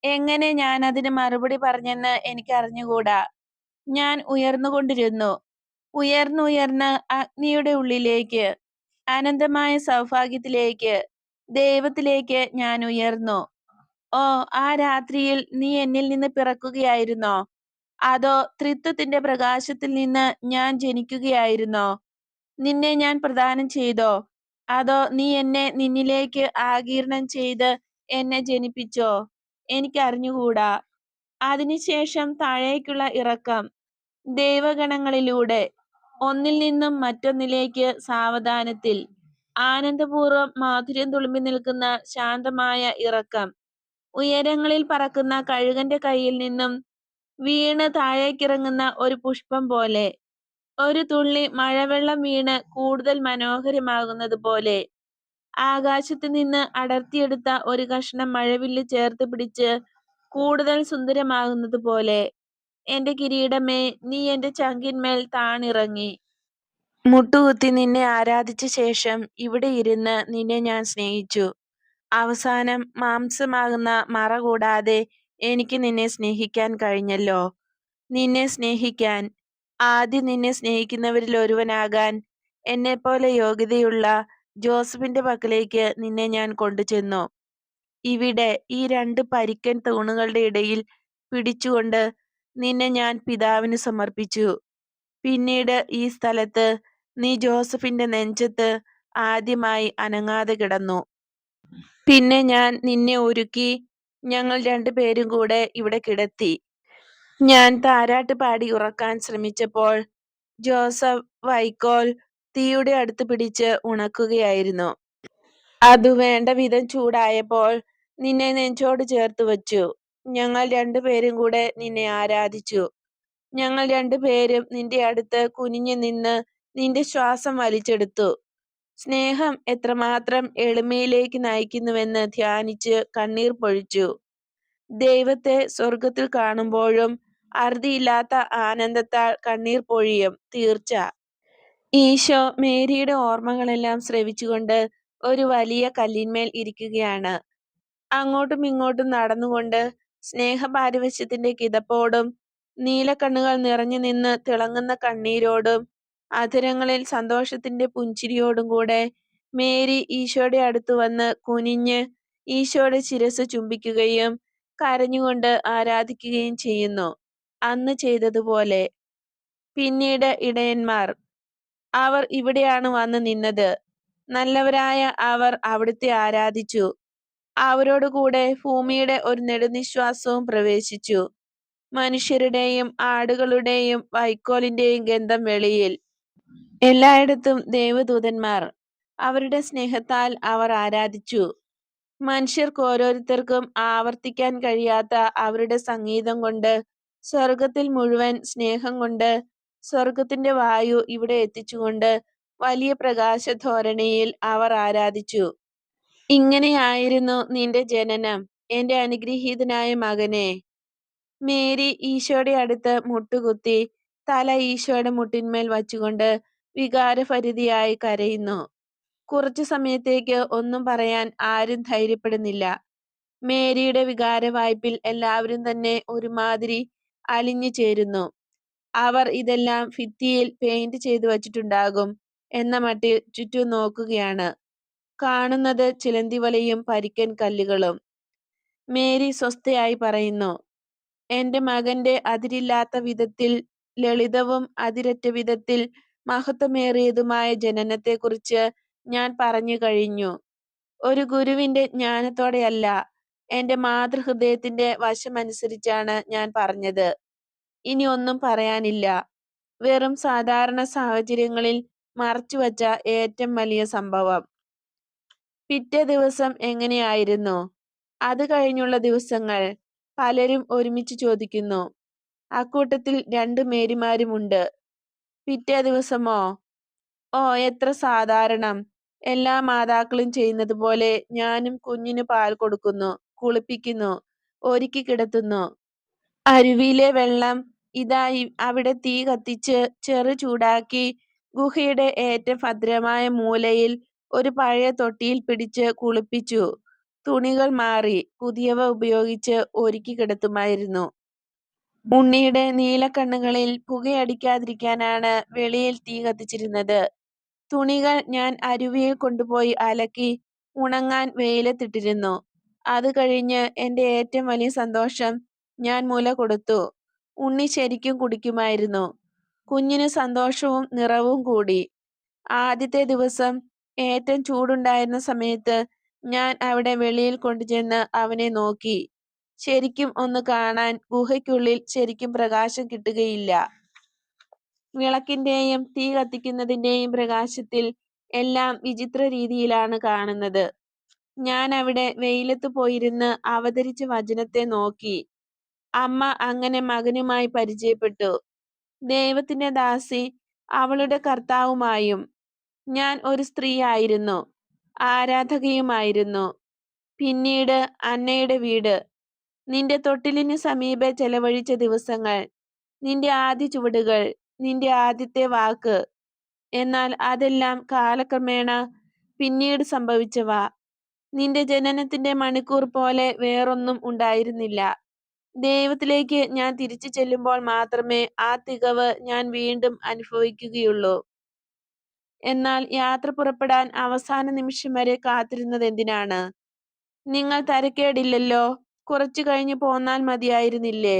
എങ്ങനെ ഞാൻ അതിന് മറുപടി പറഞ്ഞെന്ന് എനിക്കറിഞ്ഞുകൂടാ. ഞാൻ ഉയർന്നുകൊണ്ടിരുന്നു. ഉയർന്നുയർന്ന് അഗ്നിയുടെ ഉള്ളിലേക്ക്, അനന്തമായ സൗഭാഗ്യത്തിലേക്ക്, ദൈവത്തിലേക്ക് ഞാൻ ഉയർന്നു. ഓ, ആ രാത്രിയിൽ നീ എന്നിൽ നിന്ന് പിറക്കുകയായിരുന്നോ? അതോ ത്രിത്വത്തിന്റെ പ്രകാശത്തിൽ നിന്ന് ഞാൻ ജനിക്കുകയായിരുന്നോ? നിന്നെ ഞാൻ പ്രദാനം ചെയ്തോ? അതോ നീ എന്നെ നിന്നിലേക്ക് ആഗിരണം ചെയ്ത് എന്നെ ജനിപ്പിച്ചോ? എനിക്കറിഞ്ഞുകൂടാ. അതിനുശേഷം താഴേക്കുള്ള ഇറക്കം, ദൈവഗണങ്ങളിലൂടെ ഒന്നിൽ നിന്നും മറ്റൊന്നിലേക്ക് സാവധാനത്തിൽ, ആനന്ദപൂർവ്വം മാധുര്യം തുളുമ്പി നിൽക്കുന്ന ശാന്തമായ ഇറക്കം. ഉയരങ്ങളിൽ പറക്കുന്ന കഴുകന്റെ കയ്യിൽ നിന്നും വീണ് താഴേക്കിറങ്ങുന്ന ഒരു പുഷ്പം പോലെ, ഒരു തുള്ളി മഴവെള്ളം വീണ് കൂടുതൽ മനോഹരമാകുന്നത് പോലെ, ആകാശത്ത് നിന്ന് അടർത്തിയെടുത്ത ഒരു കഷ്ണം മഴവില്ല് ചേർത്ത് പിടിച്ച് കൂടുതൽ സുന്ദരമാകുന്നത് പോലെ. എന്റെ കിരീടമേ, നീ എന്റെ ചങ്കിന്മേൽ താണിറങ്ങി. മുട്ടുകുത്തി നിന്നെ ആരാധിച്ച ശേഷം ഇവിടെ ഇരുന്ന് നിന്നെ ഞാൻ സ്നേഹിച്ചു. അവസാനം മാംസമാകുന്ന മറ കൂടാതെ എനിക്ക് നിന്നെ സ്നേഹിക്കാൻ കഴിഞ്ഞല്ലോ. നിന്നെ സ്നേഹിക്കാൻ, ആദ്യം നിന്നെ സ്നേഹിക്കുന്നവരിൽ ഒരുവനാകാൻ എന്നെപ്പോലെ യോഗ്യതയുള്ള ജോസഫിന്റെ പക്കലേക്ക് നിന്നെ ഞാൻ കൊണ്ടുചെന്നു. ഇവിടെ ഈ രണ്ട് പരിക്കൻ തൂണുകളുടെ ഇടയിൽ പിടിച്ചുകൊണ്ട് നിന്നെ ഞാൻ പിതാവിന് സമർപ്പിച്ചു. പിന്നീട് ഈ സ്ഥലത്ത് നീ ജോസഫിന്റെ നെഞ്ചത്ത് ആദ്യമായി അനങ്ങാതെ കിടന്നു. പിന്നെ ഞാൻ നിന്നെ ഒരുക്കി ഞങ്ങൾ രണ്ടുപേരും കൂടെ ഇവിടെ കിടത്തി. ഞാൻ താരാട്ട് പാടി ഉറക്കാൻ ശ്രമിച്ചപ്പോൾ ജോസഫ് വൈക്കോൽ തീയുടെ അടുത്ത് പിടിച്ച് ഉണക്കുകയായിരുന്നു. അത് വേണ്ട വിധം ചൂടായപ്പോൾ നിന്നെ നെഞ്ചോട് ചേർത്ത് വച്ചു. ഞങ്ങൾ രണ്ടുപേരും കൂടെ നിന്നെ ആരാധിച്ചു. ഞങ്ങൾ രണ്ടുപേരും നിന്റെ അടുത്ത് കുനിഞ്ഞു നിന്ന് നിന്റെ ശ്വാസം വലിച്ചെടുത്തു. സ്നേഹം എത്രമാത്രം എളിമയിലേക്ക് നയിക്കുന്നുവെന്ന് ധ്യാനിച്ച് കണ്ണീർ പൊഴിച്ചു. ദൈവത്തെ സ്വർഗത്തിൽ കാണുമ്പോഴും അറുതിയില്ലാത്ത ആനന്ദത്താൽ കണ്ണീർ പൊഴിയും, തീർച്ച. ഈശോ മേരിയുടെ ഓർമ്മകളെല്ലാം ശ്രവിച്ചുകൊണ്ട് ഒരു വലിയ കല്ലിന്മേൽ ഇരിക്കുകയാണ്. അങ്ങോട്ടും ഇങ്ങോട്ടും നടന്നുകൊണ്ട് സ്നേഹപാരവശ്യത്തിന്റെ കിതപ്പോടും നീലക്കണ്ണുകൾ നിറഞ്ഞു നിന്ന് തിളങ്ങുന്ന കണ്ണീരോടും അധരങ്ങളിൽ സന്തോഷത്തിന്റെ പുഞ്ചിരിയോടും കൂടെ മേരി ഈശോയുടെ അടുത്ത് വന്ന് കുനിഞ്ഞ് ഈശോയുടെ ശിരസ് ചുംബിക്കുകയും കരഞ്ഞുകൊണ്ട് ആരാധിക്കുകയും ചെയ്യുന്നു, അന്ന് ചെയ്തതുപോലെ. പിന്നീട് ഇടയന്മാർ, അവർ ഇവിടെയാണ് വന്ന് നിന്നത്. നല്ലവരായ അവർ അവിടുത്തെ ആരാധിച്ചു. അവരോടുകൂടെ ഭൂമിയുടെ ഒരു നെടുനിശ്വാസവും പ്രവേശിച്ചു. മനുഷ്യരുടെയും ആടുകളുടെയും വൈക്കോലിന്റെയും ഗന്ധം വെളിയിൽ. എല്ലായിടത്തും ദേവദൂതന്മാർ. അവരുടെ സ്നേഹത്താൽ അവർ ആരാധിച്ചു. മനുഷ്യർക്ക് ഓരോരുത്തർക്കും ആവർത്തിക്കാൻ കഴിയാത്ത അവരുടെ സംഗീതം കൊണ്ട്, സ്വർഗത്തിൽ മുഴുവൻ സ്നേഹം കൊണ്ട്, സ്വർഗത്തിന്റെ വായു ഇവിടെ എത്തിച്ചുകൊണ്ട് വലിയ പ്രകാശധോരണിയിൽ അവർ ആരാധിച്ചു. ഇങ്ങനെയായിരുന്നു നിന്റെ ജനനം, എന്റെ അനുഗ്രഹീതനായ മകനെ. മേരി ഈശോയുടെ അടുത്ത് മുട്ടുകുത്തി തല ഈശോയുടെ മുട്ടിന്മേൽ വച്ചുകൊണ്ട് വികാരഭരിതയായി കരയുന്നു. കുറച്ചു സമയത്തേക്ക് ഒന്നും പറയാൻ ആരും ധൈര്യപ്പെടുന്നില്ല. മേരിയുടെ വികാരവായ്പിൽ എല്ലാവരും തന്നെ ഒരുമാതിരി അലിഞ്ഞു ചേരുന്നു. അവർ ഇതെല്ലാം ഭിത്തിയിൽ പെയിന്റ് ചെയ്തു വച്ചിട്ടുണ്ടാകും എന്ന മട്ടിൽ ചുറ്റും നോക്കുകയാണ്. കാണുന്നത് ചിലന്തിവലയും പരിക്കൻ കല്ലുകളും. മേരി സ്വസ്ഥയായി പറയുന്നു, എന്റെ മകന്റെ അതിരില്ലാത്ത വിധത്തിൽ ലളിതവും അതിരറ്റ വിധത്തിൽ മഹത്വമേറിയതുമായ ജനനത്തെക്കുറിച്ച് ഞാൻ പറഞ്ഞു കഴിഞ്ഞു. ഒരു ഗുരുവിന്റെ ജ്ഞാനത്തോടെയല്ല, എന്റെ മാതൃഹൃദയത്തിന്റെ വശമനുസരിച്ചാണ് ഞാൻ പറഞ്ഞത്. ഇനി ഒന്നും പറയാനില്ല. വെറും സാധാരണ സാഹചര്യങ്ങളിൽ മറച്ചുവച്ച ഏറ്റവും വലിയ സംഭവം. പിറ്റേ ദിവസം എങ്ങനെയായിരുന്നു? അത് കഴിഞ്ഞുള്ള ദിവസങ്ങൾ? പലരും ഒരുമിച്ച് ചോദിക്കുന്നു. അക്കൂട്ടത്തിൽ 2 മേരിമാരുമുണ്ട്. പിറ്റേ ദിവസമോ? ഓ, എത്ര സാധാരണം. എല്ലാ മാതാക്കളും ചെയ്യുന്നത് പോലെ ഞാനും കുഞ്ഞിന് പാൽ കൊടുക്കുന്നു, കുളിപ്പിക്കുന്നു, ഒരുക്കി കിടത്തുന്നു. അരുവിയിലെ വെള്ളം ഇതായി അവിടെ തീ കത്തിച്ച് ചെറു ചൂടാക്കി ഗുഹയുടെ ഏറ്റവും ഭദ്രമായ മൂലയിൽ ഒരു പഴയ തൊട്ടിയിൽ പിടിച്ച് കുളിപ്പിച്ചു. തുണികൾ മാറി പുതിയവ ഉപയോഗിച്ച് ഒരുക്കി കിടത്തുമായിരുന്നു. ഉണ്ണിയുടെ നീലക്കണ്ണുകളിൽ പുകയടിക്കാതിരിക്കാനാണ് വെളിയിൽ തീ കത്തിച്ചിരുന്നത്. തുണികൾ ഞാൻ അരുവിയിൽ കൊണ്ടുപോയി അലക്കി ഉണങ്ങാൻ വെയിലത്തിട്ടിരുന്നു. അത് കഴിഞ്ഞ് എന്റെ ഏറ്റവും വലിയ സന്തോഷം ഞാൻ മുല കൊടുത്തു. ഉണ്ണി ശരിക്കും കുടിക്കുമായിരുന്നു. കുഞ്ഞിന് സന്തോഷവും നിറവും കൂടി. ആദ്യത്തെ ദിവസം ഏറ്റവും ചൂടുണ്ടായിരുന്ന സമയത്ത് ഞാൻ അവിടെ വെളിയിൽ കൊണ്ടുചെന്ന് അവനെ നോക്കി. ശരിക്കും ഒന്ന് കാണാൻ ഗുഹയ്ക്കുള്ളിൽ ശരിക്കും പ്രകാശം കിട്ടുകയില്ല. വിളക്കിന്റെയും തീ കത്തിക്കുന്നതിന്റെയും പ്രകാശത്തിൽ എല്ലാം വിചിത്ര രീതിയിലാണ് കാണുന്നത്. ഞാൻ അവിടെ വെയിലത്ത് പോയിരുന്ന് അവതരിച്ച വചനത്തെ നോക്കി. അമ്മ അങ്ങനെ മകനുമായി പരിചയപ്പെട്ടു. ദൈവത്തിന്റെ ദാസി അവളുടെ കർത്താവുമായും. ഞാൻ ഒരു സ്ത്രീയായിരുന്നു, ആരാധകയുമായിരുന്നു. പിന്നീട് അന്നയുടെ വീട്, നിന്റെ തൊട്ടിലിന് സമീപെ ചെലവഴിച്ച ദിവസങ്ങൾ, നിന്റെ ആദ്യ ചുവടുകൾ, നിന്റെ ആദ്യത്തെ വാക്ക്. എന്നാൽ അതെല്ലാം കാലക്രമേണ പിന്നീട് സംഭവിച്ചവ. നിന്റെ ജനനത്തിന്റെ മണിക്കൂർ പോലെ വേറൊന്നും ഉണ്ടായിരുന്നില്ല. ദൈവത്തിലേക്ക് ഞാൻ തിരിച്ചു ചെല്ലുമ്പോൾ മാത്രമേ ആ തികവ് ഞാൻ വീണ്ടും അനുഭവിക്കുകയുള്ളൂ. എന്നാൽ യാത്ര പുറപ്പെടാൻ അവസാന നിമിഷം വരെ കാത്തിരുന്നതെന്തിനാണ്? നിങ്ങൾ തരക്കേടില്ലല്ലോ, കുറച്ചു കഴിഞ്ഞ് പോന്നാൽ മതിയായിരുന്നില്ലേ?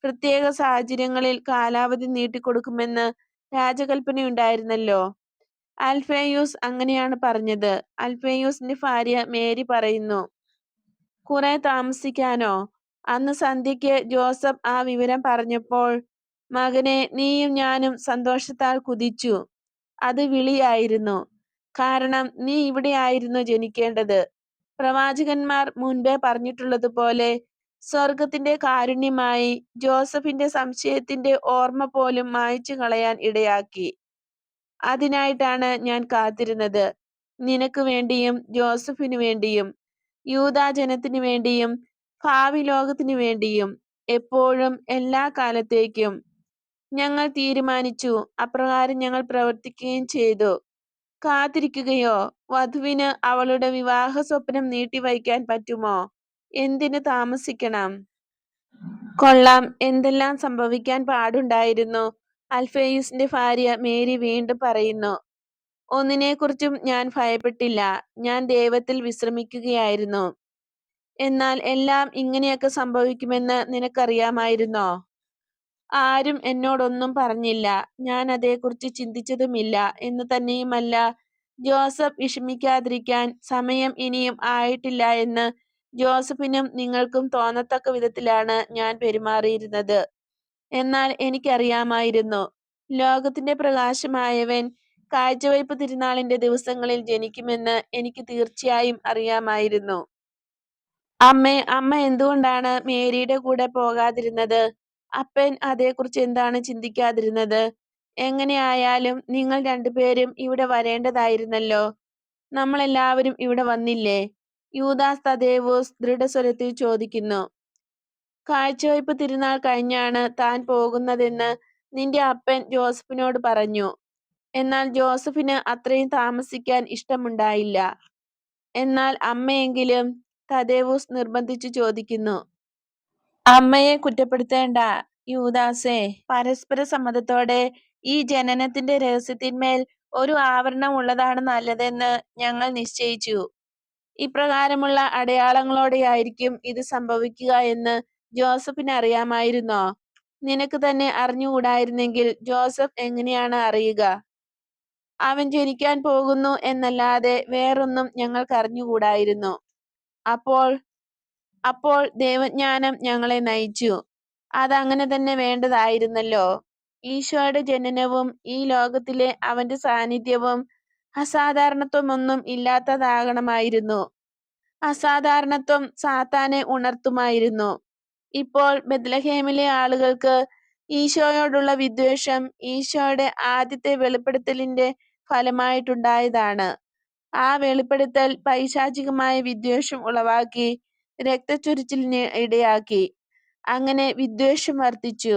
പ്രത്യേക സാഹചര്യങ്ങളിൽ കാലാവധി നീട്ടിക്കൊടുക്കുമെന്ന് രാജകൽപ്പനയുണ്ടായിരുന്നല്ലോ. അൽഫേയൂസ് അങ്ങനെയാണ് പറഞ്ഞത്. അൽഫേയൂസിന്റെ ഭാര്യ മേരി പറയുന്നു. കുറെ താമസിക്കാനോ? അന്ന് സന്ധ്യയ്ക്ക് ജോസഫ് ആ വിവരം പറഞ്ഞപ്പോൾ, മകനെ, നീയും ഞാനും സന്തോഷത്താൽ കുതിച്ചു. അത് വിളിയായിരുന്നു. കാരണം നീ ഇവിടെയായിരുന്നു ജനിക്കേണ്ടത്. പ്രവാചകന്മാർ മുൻപേ പറഞ്ഞിട്ടുള്ളതുപോലെ സ്വർഗത്തിന്റെ കാരുണ്യമായി ജോസഫിന്റെ സംശയത്തിന്റെ ഓർമ്മ പോലും മായ്ച്ചു കളയാൻ ഇടയാക്കി. അതിനായിട്ടാണ് ഞാൻ കാത്തിരുന്നത്. നിനക്ക് വേണ്ടിയും ജോസഫിനു വേണ്ടിയും യൂദാജനത്തിനു വേണ്ടിയും ഭാവി ലോകത്തിനു വേണ്ടിയും എപ്പോഴും എല്ലാ കാലത്തേക്കും. ഞങ്ങൾ തീരുമാനിച്ചു, അപ്രകാരം ഞങ്ങൾ പ്രവർത്തിക്കുകയും ചെയ്തു. കാത്തിരിക്കുകയോ? വധുവിന് അവളുടെ വിവാഹ സ്വപ്നം നീട്ടിവയ്ക്കാൻ പറ്റുമോ? എന്തിന് താമസിക്കണം? കൊള്ളാം, എന്തെല്ലാം സംഭവിക്കാൻ പാടുണ്ടായിരുന്നു. അൽഫേയുസിന്റെ ഭാര്യ മേരി വീണ്ടും പറയുന്നു. ഒന്നിനെക്കുറിച്ചും ഞാൻ ഭയപ്പെട്ടില്ല. ഞാൻ ദൈവത്തിൽ വിശ്രമിക്കുകയായിരുന്നു. എന്നാൽ എല്ലാം ഇങ്ങനെയൊക്കെ സംഭവിക്കുമെന്ന് നിനക്കറിയാമായിരുന്നോ? ആരും എന്നോടൊന്നും പറഞ്ഞില്ല. ഞാൻ അതേക്കുറിച്ച് ചിന്തിച്ചതുമില്ല. എന്ന് തന്നെയുമല്ല, ജോസഫ് വിഷമിക്കാതിരിക്കാൻ സമയം ഇനിയും ആയിട്ടില്ല എന്ന് ജോസഫിനും നിങ്ങൾക്കും തോന്നത്തക്ക വിധത്തിലാണ് ഞാൻ പെരുമാറിയിരുന്നത്. എന്നാൽ എനിക്കറിയാമായിരുന്നു, ലോകത്തിന്റെ പ്രകാശമായവൻ കാഴ്ചവയ്പ് തിരുനാളിന്റെ ദിവസങ്ങളിൽ ജനിക്കുമെന്ന് എനിക്ക് തീർച്ചയായും അറിയാമായിരുന്നു. അമ്മ എന്തുകൊണ്ടാണ് മേരിയുടെ കൂടെ പോകാതിരുന്നത്? അപ്പൻ അതേക്കുറിച്ച് എന്താണ് ചിന്തിക്കാതിരുന്നത്? എങ്ങനെയായാലും നിങ്ങൾ രണ്ടുപേരും ഇവിടെ വരേണ്ടതായിരുന്നല്ലോ. നമ്മളെല്ലാവരും ഇവിടെ വന്നില്ലേ? യൂദാസ് തദേവൂസ് ദൃഢസ്വരത്തിൽ ചോദിക്കുന്നു. കാഴ്ചവയ്പ് തിരുനാൾ കഴിഞ്ഞാണ് താൻ പോകുന്നതെന്ന് നിന്റെ അപ്പൻ ജോസഫിനോട് പറഞ്ഞു. എന്നാൽ ജോസഫിന് അത്രയും താമസിക്കാൻ ഇഷ്ടമുണ്ടായില്ല. എന്നാൽ അമ്മയെങ്കിലും? തദേവൂസ് നിർബന്ധിച്ചു ചോദിക്കുന്നു. അമ്മയെ കുറ്റപ്പെടുത്തേണ്ട യൂദാസേ. പരസ്പര സമ്മതത്തോടെ ഈ ജനനത്തിന്റെ രഹസ്യത്തിന്മേൽ ഒരു ആവരണം ഉള്ളതാണ് നല്ലതെന്ന് ഞങ്ങൾ നിശ്ചയിച്ചു. ഇപ്രകാരമുള്ള അടയാളങ്ങളോടെയായിരിക്കും ഇത് സംഭവിക്കുക എന്ന് ജോസഫിന് അറിയാമായിരുന്നോ? നിനക്ക് തന്നെ അറിഞ്ഞുകൂടായിരുന്നെങ്കിൽ ജോസഫ് എങ്ങനെയാണ് അറിയുക? അവൻ ജനിക്കാൻ പോകുന്നു എന്നല്ലാതെ വേറൊന്നും ഞങ്ങൾക്ക് അറിഞ്ഞുകൂടായിരുന്നു. അപ്പോൾ ദൈവജ്ഞാനം ഞങ്ങളെ നയിച്ചു. അതങ്ങനെ തന്നെ വേണ്ടതായിരുന്നല്ലോ. ഈശോയുടെ ജനനവും ഈ ലോകത്തിലെ അവന്റെ സാന്നിധ്യവും അസാധാരണത്വമൊന്നും ഇല്ലാത്തതാകണമായിരുന്നു. അസാധാരണത്വം സാത്താനെ ഉണർത്തുമായിരുന്നു. ഇപ്പോൾ ബെത്ലഹേമിലെ ആളുകൾക്ക് ഈശോയോടുള്ള വിദ്വേഷം ഈശോയുടെ ആദ്യത്തെ വെളിപ്പെടുത്തലിന്റെ ഫലമായിട്ടുണ്ടായതാണ്. ആ വെളിപ്പെടുത്തൽ പൈശാചികമായ വിദ്വേഷം ഉളവാക്കി രക്തച്ചൊരിച്ചിലിന് ഇടയാക്കി. അങ്ങനെ വിദ്വേഷം വർദ്ധിച്ചു.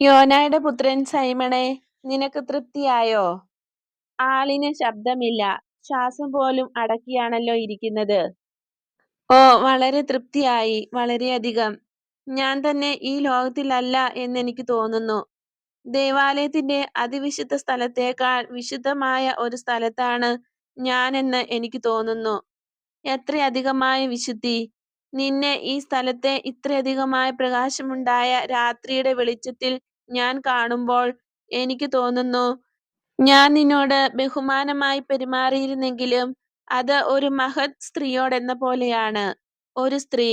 യോനായുടെ പുത്രൻ സൈമണേ, നിനക്ക് തൃപ്തിയായോ? ആളിന് ശബ്ദമില്ല, ശ്വാസം പോലും അടക്കിയാണല്ലോ ഇരിക്കുന്നത്. ഓ, വളരെ തൃപ്തിയായി, വളരെയധികം. ഞാൻ തന്നെ ഈ ലോകത്തിലല്ല എന്നെനിക്ക് തോന്നുന്നു. ദേവാലയത്തിന്റെ അതിവിശുദ്ധ സ്ഥലത്തേക്കാൾ വിശുദ്ധമായ ഒരു സ്ഥലത്താണ് ഞാനെന്ന് എനിക്ക് തോന്നുന്നു. എത്രയധികമായ വിശുദ്ധി! നിന്നെ ഈ സ്ഥലത്തെ ഇത്രയധികമായ പ്രകാശമുണ്ടായ രാത്രിയുടെ വെളിച്ചത്തിൽ ഞാൻ കാണുമ്പോൾ എനിക്ക് തോന്നുന്നു, ഞാൻ നിന്നോട് ബഹുമാനമായി പെരുമാറിയിരുന്നെങ്കിലും അത് ഒരു മഹത് സ്ത്രീയോടെന്ന പോലെയാണ്. ഒരു സ്ത്രീ.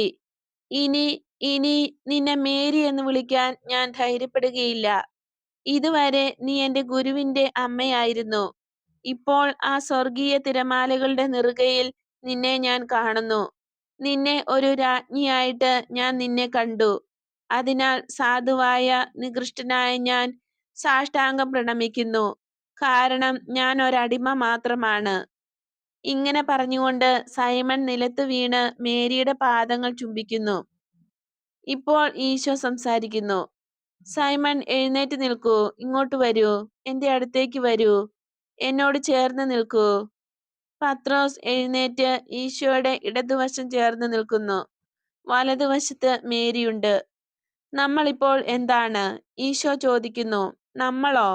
ഇനി ഇനി നിന്നെ മേരി എന്ന് വിളിക്കാൻ ഞാൻ ധൈര്യപ്പെടുകയില്ല. ഇതുവരെ നീ എന്റെ ഗുരുവിന്റെ അമ്മയായിരുന്നു. ഇപ്പോൾ ആ സ്വർഗീയ തിരമാലകളുടെ നെറുകയിൽ നിന്നെ ഞാൻ കാണുന്നു. നിന്നെ ഒരു രാജ്ഞിയായിട്ട് ഞാൻ നിന്നെ കണ്ടു. അതിനാൽ സാധുവായ നികൃഷ്ടനായ ഞാൻ സാഷ്ടാംഗം പ്രണമിക്കുന്നു. കാരണം ഞാൻ ഒരടിമ മാത്രമാണ്. ഇങ്ങനെ പറഞ്ഞുകൊണ്ട് സൈമൺ നിലത്ത് വീണ് മേരിയുടെ പാദങ്ങൾ ചുംബിക്കുന്നു. ഇപ്പോൾ ഈശോ സംസാരിക്കുന്നു. സൈമൺ, എഴുന്നേറ്റ് നിൽക്കൂ. ഇങ്ങോട്ട് വരൂ. എന്റെ അടുത്തേക്ക് വരൂ. എന്നോട് ചേർന്ന് നിൽക്കൂ. പത്രോസ് എഴുന്നേറ്റ് ഈശോയുടെ ഇടതുവശം ചേർന്ന് നിൽക്കുന്നു. വലതുവശത്ത് മേരിയുണ്ട്. നമ്മളിപ്പോൾ എന്താണ്? ഈശോ ചോദിക്കുന്നു. നമ്മളോ?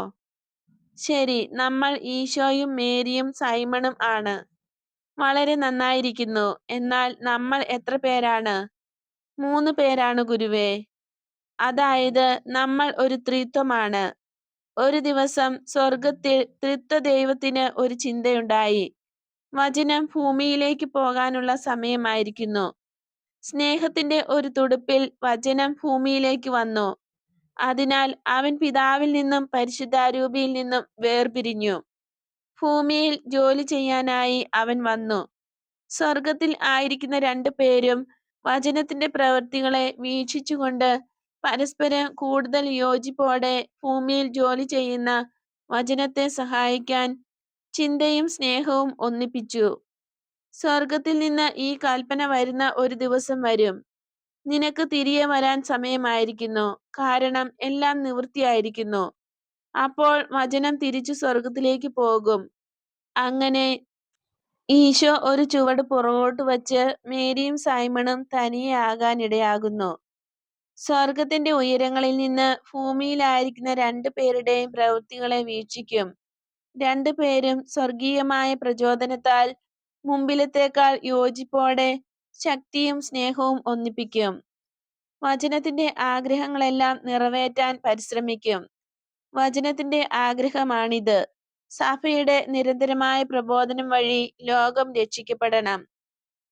ശരി, നമ്മൾ ഈശോയും മേരിയും സൈമണും ആണ്. വളരെ നന്നായിരിക്കുന്നു. എന്നാൽ നമ്മൾ എത്ര പേരാണ്? 3 പേരാണ് ഗുരുവേ. അതായത് നമ്മൾ ഒരു ത്രിത്വമാണ്. ഒരു ദിവസം സ്വർഗത്തിൽ ത്രിത്വ ദൈവത്തിന് ഒരു ചിന്തയുണ്ടായി. വചനം ഭൂമിയിലേക്ക് പോകാനുള്ള സമയമായിരിക്കുന്നു. സ്നേഹത്തിന്റെ ഒരു തുടുപ്പിൽ വചനം ഭൂമിയിലേക്ക് വന്നു. അതിനാൽ അവൻ പിതാവിൽ നിന്നും പരിശുദ്ധാരൂപിയിൽ നിന്നും വേർപിരിഞ്ഞു. ഭൂമിയിൽ ജോലി ചെയ്യാനായി അവൻ വന്നു. സ്വർഗത്തിൽ ആയിരിക്കുന്ന 2 പേരും വചനത്തിന്റെ പ്രവൃത്തികളെ വീക്ഷിച്ചുകൊണ്ട് പരസ്പരം കൂടുതൽ യോജിപ്പോടെ ഭൂമിയിൽ ജോലി ചെയ്യുന്ന വചനത്തെ സഹായിക്കാൻ ചിന്തയും സ്നേഹവും ഒന്നിപ്പിച്ചു. സ്വർഗത്തിൽ നിന്ന് ഈ കൽപ്പന വരുന്ന ഒരു ദിവസം വരും. നിനക്ക് തിരികെ വരാൻ സമയമായിരിക്കുന്നു, കാരണം എല്ലാം നിവൃത്തിയായിരിക്കുന്നു. അപ്പോൾ വചനം തിരിച്ചു സ്വർഗത്തിലേക്ക് പോകും. അങ്ങനെ ഈശോ ഒരു ചുവട് പുറകോട്ട് വച്ച് മേരിയും സൈമണും തനിയെ ആകാനിടയാകുന്നു. സ്വർഗത്തിന്റെ ഉയരങ്ങളിൽ നിന്ന് ഭൂമിയിലായിരിക്കുന്ന 2 പേരുടെയും പ്രവൃത്തികളെ വീക്ഷിക്കും. 2 പേരും സ്വർഗീയമായ പ്രചോദനത്താൽ മുമ്പിലത്തേക്കാൾ യോജിപ്പോടെ ശക്തിയും സ്നേഹവും ഒന്നിപ്പിക്കും. വചനത്തിന്റെ ആഗ്രഹങ്ങളെല്ലാം നിറവേറ്റാൻ പരിശ്രമിക്കും. വചനത്തിന്റെ ആഗ്രഹമാണിത്: സഭയുടെ നിരന്തരമായ പ്രബോധനം വഴി ലോകം രക്ഷിക്കപ്പെടണം.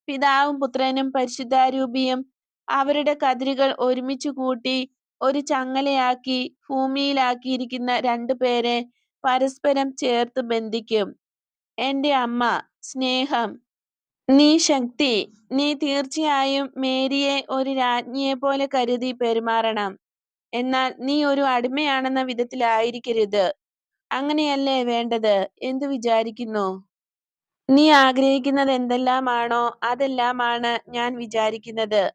പിതാവും പുത്രനും പരിശുദ്ധാരൂപിയും അവരുടെ കതിരുകൾ ഒരുമിച്ചു കൂട്ടി ഒരു ചങ്ങലയാക്കി ഭൂമിയിലാക്കിയിരിക്കുന്ന 2 പേരെ പരസ്പരം ചേർത്ത് ബന്ധിക്കും. എന്റെ അമ്മ, സ്നേഹം, നീ ശക്തി, നീ തീർച്ചയായും മേരിയെ ഒരു രാജ്ഞിയെപ്പോലെ കരുതി പെരുമാറണം. എന്നാൽ നീ ഒരു അടിമയാണെന്ന വിധത്തിലായിരിക്കരുത്. അങ്ങനെയല്ലേ വേണ്ടത്? എന്തു വിചാരിക്കുന്നു? നീ ആഗ്രഹിക്കുന്നത് എന്തെല്ലാമാണോ അതെല്ലാമാണ് ഞാൻ വിചാരിക്കുന്നത്.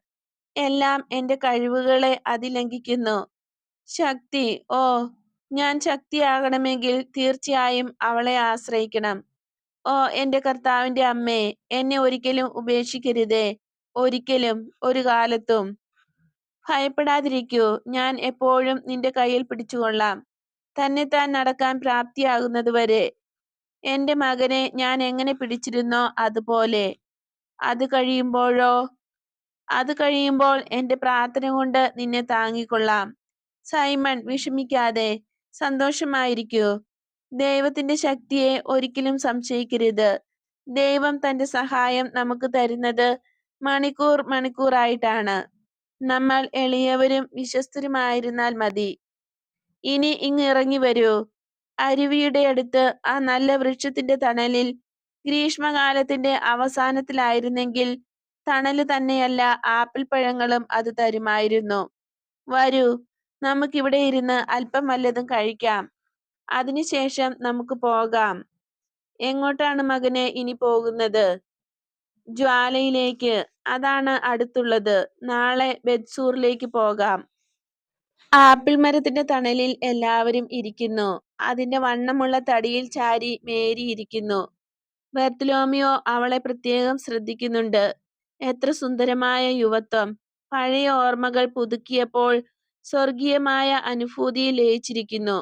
എല്ലാം എന്റെ കഴിവുകളെ അതിലംഘിക്കുന്നു. ശക്തി, ഓ, ഞാൻ ശക്തിയാകണമെങ്കിൽ തീർച്ചയായും അവളെ ആശ്രയിക്കണം. ഓ എന്റെ കർത്താവിന്റെ അമ്മേ, എന്നെ ഒരിക്കലും ഉപേക്ഷിക്കരുതേ, ഒരിക്കലും, ഒരു കാലത്തും. ഭയപ്പെടാതിരിക്കൂ, ഞാൻ എപ്പോഴും നിന്റെ കയ്യിൽ പിടിച്ചുകൊള്ളാം, തന്നെത്താൻ നടക്കാൻ പ്രാപ്തിയാകുന്നതുവരെ. എന്റെ മകനെ ഞാൻ എങ്ങനെ പിടിച്ചിരുന്നോ അതുപോലെ. അത് കഴിയുമ്പോൾ എന്റെ പ്രാർത്ഥന കൊണ്ട് നിന്നെ താങ്ങിക്കൊള്ളാം. സൈമൺ, വിഷമിക്കാതെ, സന്തോഷമായിരിക്കൂ. ദൈവത്തിന്റെ ശക്തിയെ ഒരിക്കലും സംശയിക്കരുത്. ദൈവം തന്റെ സഹായം നമുക്ക് തരുന്നത് മണിക്കൂറായിട്ടാണ്. നമ്മൾ എളിയവരും വിശ്വസ്തരുമായിരുന്നാൽ മതി. ഇനി ഇങ്ങ് ഇറങ്ങി വരൂ. അരുവിയുടെ അടുത്ത് ആ നല്ല വൃക്ഷത്തിന്റെ തണലിൽ ഗ്രീഷ്മകാലത്തിന്റെ അവസാനത്തിലായിരുന്നെങ്കിൽ തണല് തന്നെയല്ല, ആപ്പിൾ പഴങ്ങളും അത് തരുമായിരുന്നു. വരൂ, നമുക്കിവിടെ ഇരുന്ന് അല്പം വല്ലതും കഴിക്കാം. അതിനുശേഷം നമുക്ക് പോകാം. എങ്ങോട്ടാണ് മകനെ ഇനി പോകുന്നത്? ജ്വാലയിലേക്ക്. അതാണ് അടുത്തുള്ളത്. നാളെ ബെത്സൂറിലേക്ക് പോകാം. ആപ്പിൾ മരത്തിന്റെ തണലിൽ എല്ലാവരും ഇരിക്കുന്നു. അതിന്റെ വണ്ണമുള്ള തടിയിൽ ചാരി മേരി ഇരിക്കുന്നു. ബർത്തലോമിയോ അവളെ പ്രത്യേകം ശ്രദ്ധിക്കുന്നുണ്ട്. എത്ര സുന്ദരമായ യുവത്വം! പഴയ ഓർമ്മകൾ പുതുക്കിയപ്പോൾ സ്വർഗീയമായ അനുഭൂതിയിൽ ലയിച്ചിരിക്കുന്നു.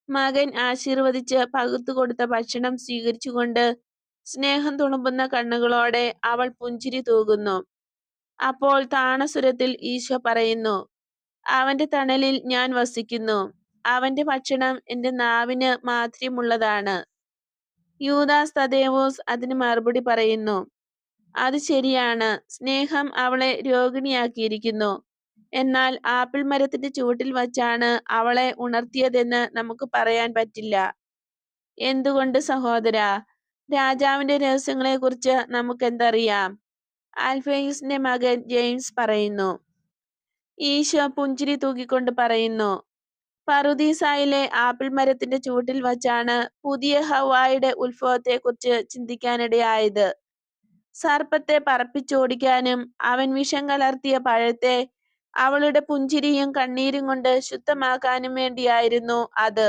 മകൻ ആശീർവദിച്ച് പകുത്തുകൊടുത്ത ഭക്ഷണം സ്വീകരിച്ചുകൊണ്ട് സ്നേഹം തുളുമ്പുന്ന കണ്ണുകളോടെ അവൾ പുഞ്ചിരി തൂകുന്നു. അപ്പോൾ താണസ്വരത്തിൽ ഈശോ പറയുന്നു: അവന്റെ തണലിൽ ഞാൻ വസിക്കുന്നു. അവന്റെ ഭക്ഷണം എന്റെ നാവിന് മാധുര്യമുള്ളതാണ്. യൂദാസ് തദേവൂസ് അതിന് മറുപടി പറയുന്നു: അത് ശരിയാണ്, സ്നേഹം അവളെ രോഗിണിയാക്കിയിരിക്കുന്നു. എന്നാൽ ആപ്പിൾ മരത്തിന്റെ ചുവട്ടിൽ വച്ചാണ് അവളെ ഉണർത്തിയതെന്ന് നമുക്ക് പറയാൻ പറ്റില്ല. എന്തുകൊണ്ട് സഹോദരാ? രാജാവിന്റെ രഹസ്യങ്ങളെക്കുറിച്ച് നമുക്കെന്തറിയാം? ആൽഫേയുസിന്റെ മകൻ ജെയിംസ് പറയുന്നു. ഈശോ പുഞ്ചിരി തൂക്കിക്കൊണ്ട് പറയുന്നു: പറുദീസായിലെ ആപ്പിൾ മരത്തിന്റെ ചുവട്ടിൽ വച്ചാണ് പുതിയ ഹവ്വായുടെ ഉത്ഭവത്തെക്കുറിച്ച് ചിന്തിക്കാനിടയായത്. സർപ്പത്തെ പറപ്പിച്ചോടിക്കാനും അവൻ വിഷം കലർത്തിയ പഴത്തെ അവളുടെ പുഞ്ചിരിയും കണ്ണീരും കൊണ്ട് ശുദ്ധമാക്കാനും വേണ്ടിയായിരുന്നു അത്.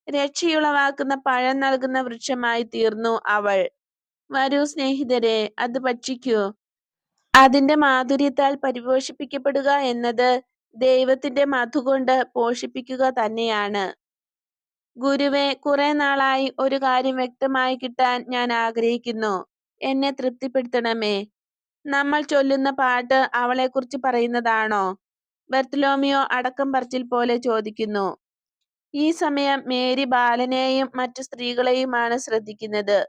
രക്ഷയുളവാക്കുന്ന പഴം നൽകുന്ന വൃക്ഷമായി തീർന്നു അവൾ. വരൂ സ്നേഹിതരെ, അത് ഭക്ഷിക്കൂ. അതിന്റെ മാധുര്യത്താൽ പരിപോഷിപ്പിക്കപ്പെടുക എന്നത് ദൈവത്തിന്റെ മധുകൊണ്ട് പോഷിപ്പിക്കുക തന്നെയാണ്. ഗുരുവേ, കുറെ നാളായി ഒരു കാര്യം വ്യക്തമായി കിട്ടാൻ ഞാൻ ആഗ്രഹിക്കുന്നു. എന്നെ തൃപ്തിപ്പെടുത്തണമേ. നമ്മൾ ചൊല്ലുന്ന പാട്ട് അവളെക്കുറിച്ച് പറയുന്നതാണോ? ബർത്തലോമിയോ അടക്കം പറച്ചിൽ പോലെ ചോദിക്കുന്നു. ഈ സമയം മേരി ബാലനെയും മറ്റു സ്ത്രീകളെയുമാണ് ശ്രദ്ധിക്കുന്നത്.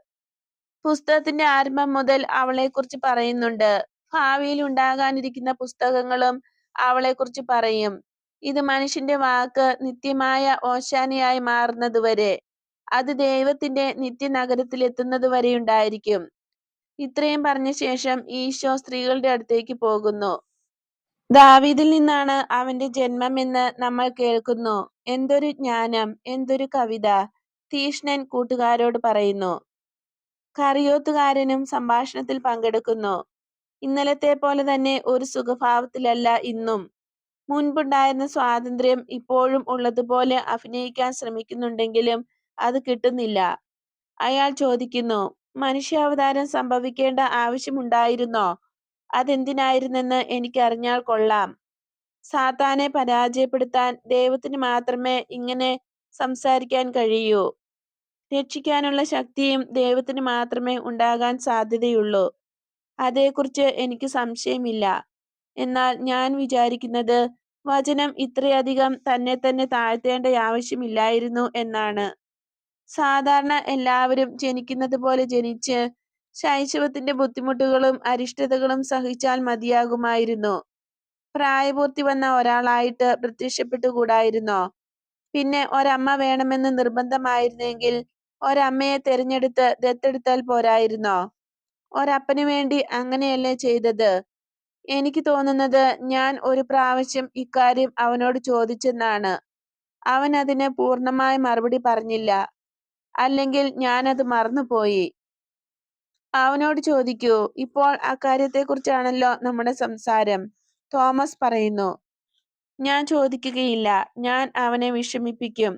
പുസ്തകത്തിന്റെ ആരംഭം മുതൽ അവളെക്കുറിച്ച് പറയുന്നുണ്ട്. ഭാവിയിൽ ഉണ്ടാകാനിരിക്കുന്ന പുസ്തകങ്ങളും അവളെക്കുറിച്ച് പറയും. ഇത് മനുഷ്യന്റെ വാക്ക് നിത്യമായ ഓശാനയായി മാറുന്നതുവരെ, അത് ദൈവത്തിന്റെ നിത്യനഗരത്തിലെത്തുന്നതുവരെയുണ്ടായിരിക്കും. ഇത്രയും പറഞ്ഞ ശേഷം ഈശോ സ്ത്രീകളുടെ അടുത്തേക്ക് പോകുന്നു. ദാവീദിൽ നിന്നാണ് അവന്റെ ജന്മമെന്ന് നമ്മൾ കേൾക്കുന്നു. എന്തൊരു ജ്ഞാനം, എന്തൊരു കവിത! തീക്ഷ്ണൻ കൂട്ടുകാരോട് പറയുന്നു. കറിയോത്തുകാരനും സംഭാഷണത്തിൽ പങ്കെടുക്കുന്നു. ഇന്നലത്തെ പോലെ തന്നെ ഒരു സുഖഭാവത്തിലല്ല ഇന്നും. മുൻപുണ്ടായിരുന്ന സ്വാതന്ത്ര്യം ഇപ്പോഴും ഉള്ളതുപോലെ അഭിനയിക്കാൻ ശ്രമിക്കുന്നുണ്ടെങ്കിലും അത് കിട്ടുന്നില്ല. അയാൾ ചോദിക്കുന്നു, മനുഷ്യാവതാരം സംഭവിക്കേണ്ട ആവശ്യമുണ്ടായിരുന്നോ? അതെന്തിനായിരുന്നെന്ന് എനിക്കറിഞ്ഞാൽ കൊള്ളാം. സാത്താനെ പരാജയപ്പെടുത്താൻ ദൈവത്തിന് മാത്രമേ ഇങ്ങനെ സംസാരിക്കാൻ കഴിയൂ. രക്ഷിക്കാനുള്ള ശക്തിയും ദൈവത്തിന് മാത്രമേ ഉണ്ടാകാൻ സാധ്യതയുള്ളൂ. അതേക്കുറിച്ച് എനിക്ക് സംശയമില്ല. എന്നാൽ ഞാൻ വിചാരിക്കുന്നത് വചനം ഇത്രയധികം തന്നെ തന്നെ താഴ്ത്തേണ്ട ആവശ്യമില്ലായിരുന്നു എന്നാണ്. സാധാരണ എല്ലാവരും ജനിക്കുന്നത് പോലെ ജനിച്ച് ശൈശവത്തിന്റെ ബുദ്ധിമുട്ടുകളും അരിഷ്ടതകളും സഹിച്ചാൽ മതിയാകുമായിരുന്നു. പ്രായപൂർത്തി വന്ന ഒരാളായിട്ട് പ്രത്യക്ഷപ്പെട്ടുകൂടായിരുന്നോ? പിന്നെ ഒരമ്മ വേണമെന്ന് നിർബന്ധമായിരുന്നെങ്കിൽ ഒരമ്മയെ തിരഞ്ഞെടുത്ത് ദത്തെടുത്താൽ പോരായിരുന്നോ? ഒരപ്പനു വേണ്ടി അങ്ങനെയല്ലേ ചെയ്തത്? എനിക്ക് തോന്നുന്നത് ഞാൻ ഒരു പ്രാവശ്യം ഇക്കാര്യം അവനോട് ചോദിച്ചെന്നാണ്. അവൻ അതിന് പൂർണ്ണമായ മറുപടി പറഞ്ഞില്ല. അല്ലെങ്കിൽ ഞാനത് മറന്നുപോയി. അവനോട് ചോദിക്കൂ. ഇപ്പോൾ അക്കാര്യത്തെക്കുറിച്ചാണല്ലോ നമ്മുടെ സംസാരം. തോമസ് പറയുന്നു. ഞാൻ ചോദിക്കുകയില്ല. ഞാൻ അവനെ വിഷമിപ്പിക്കും.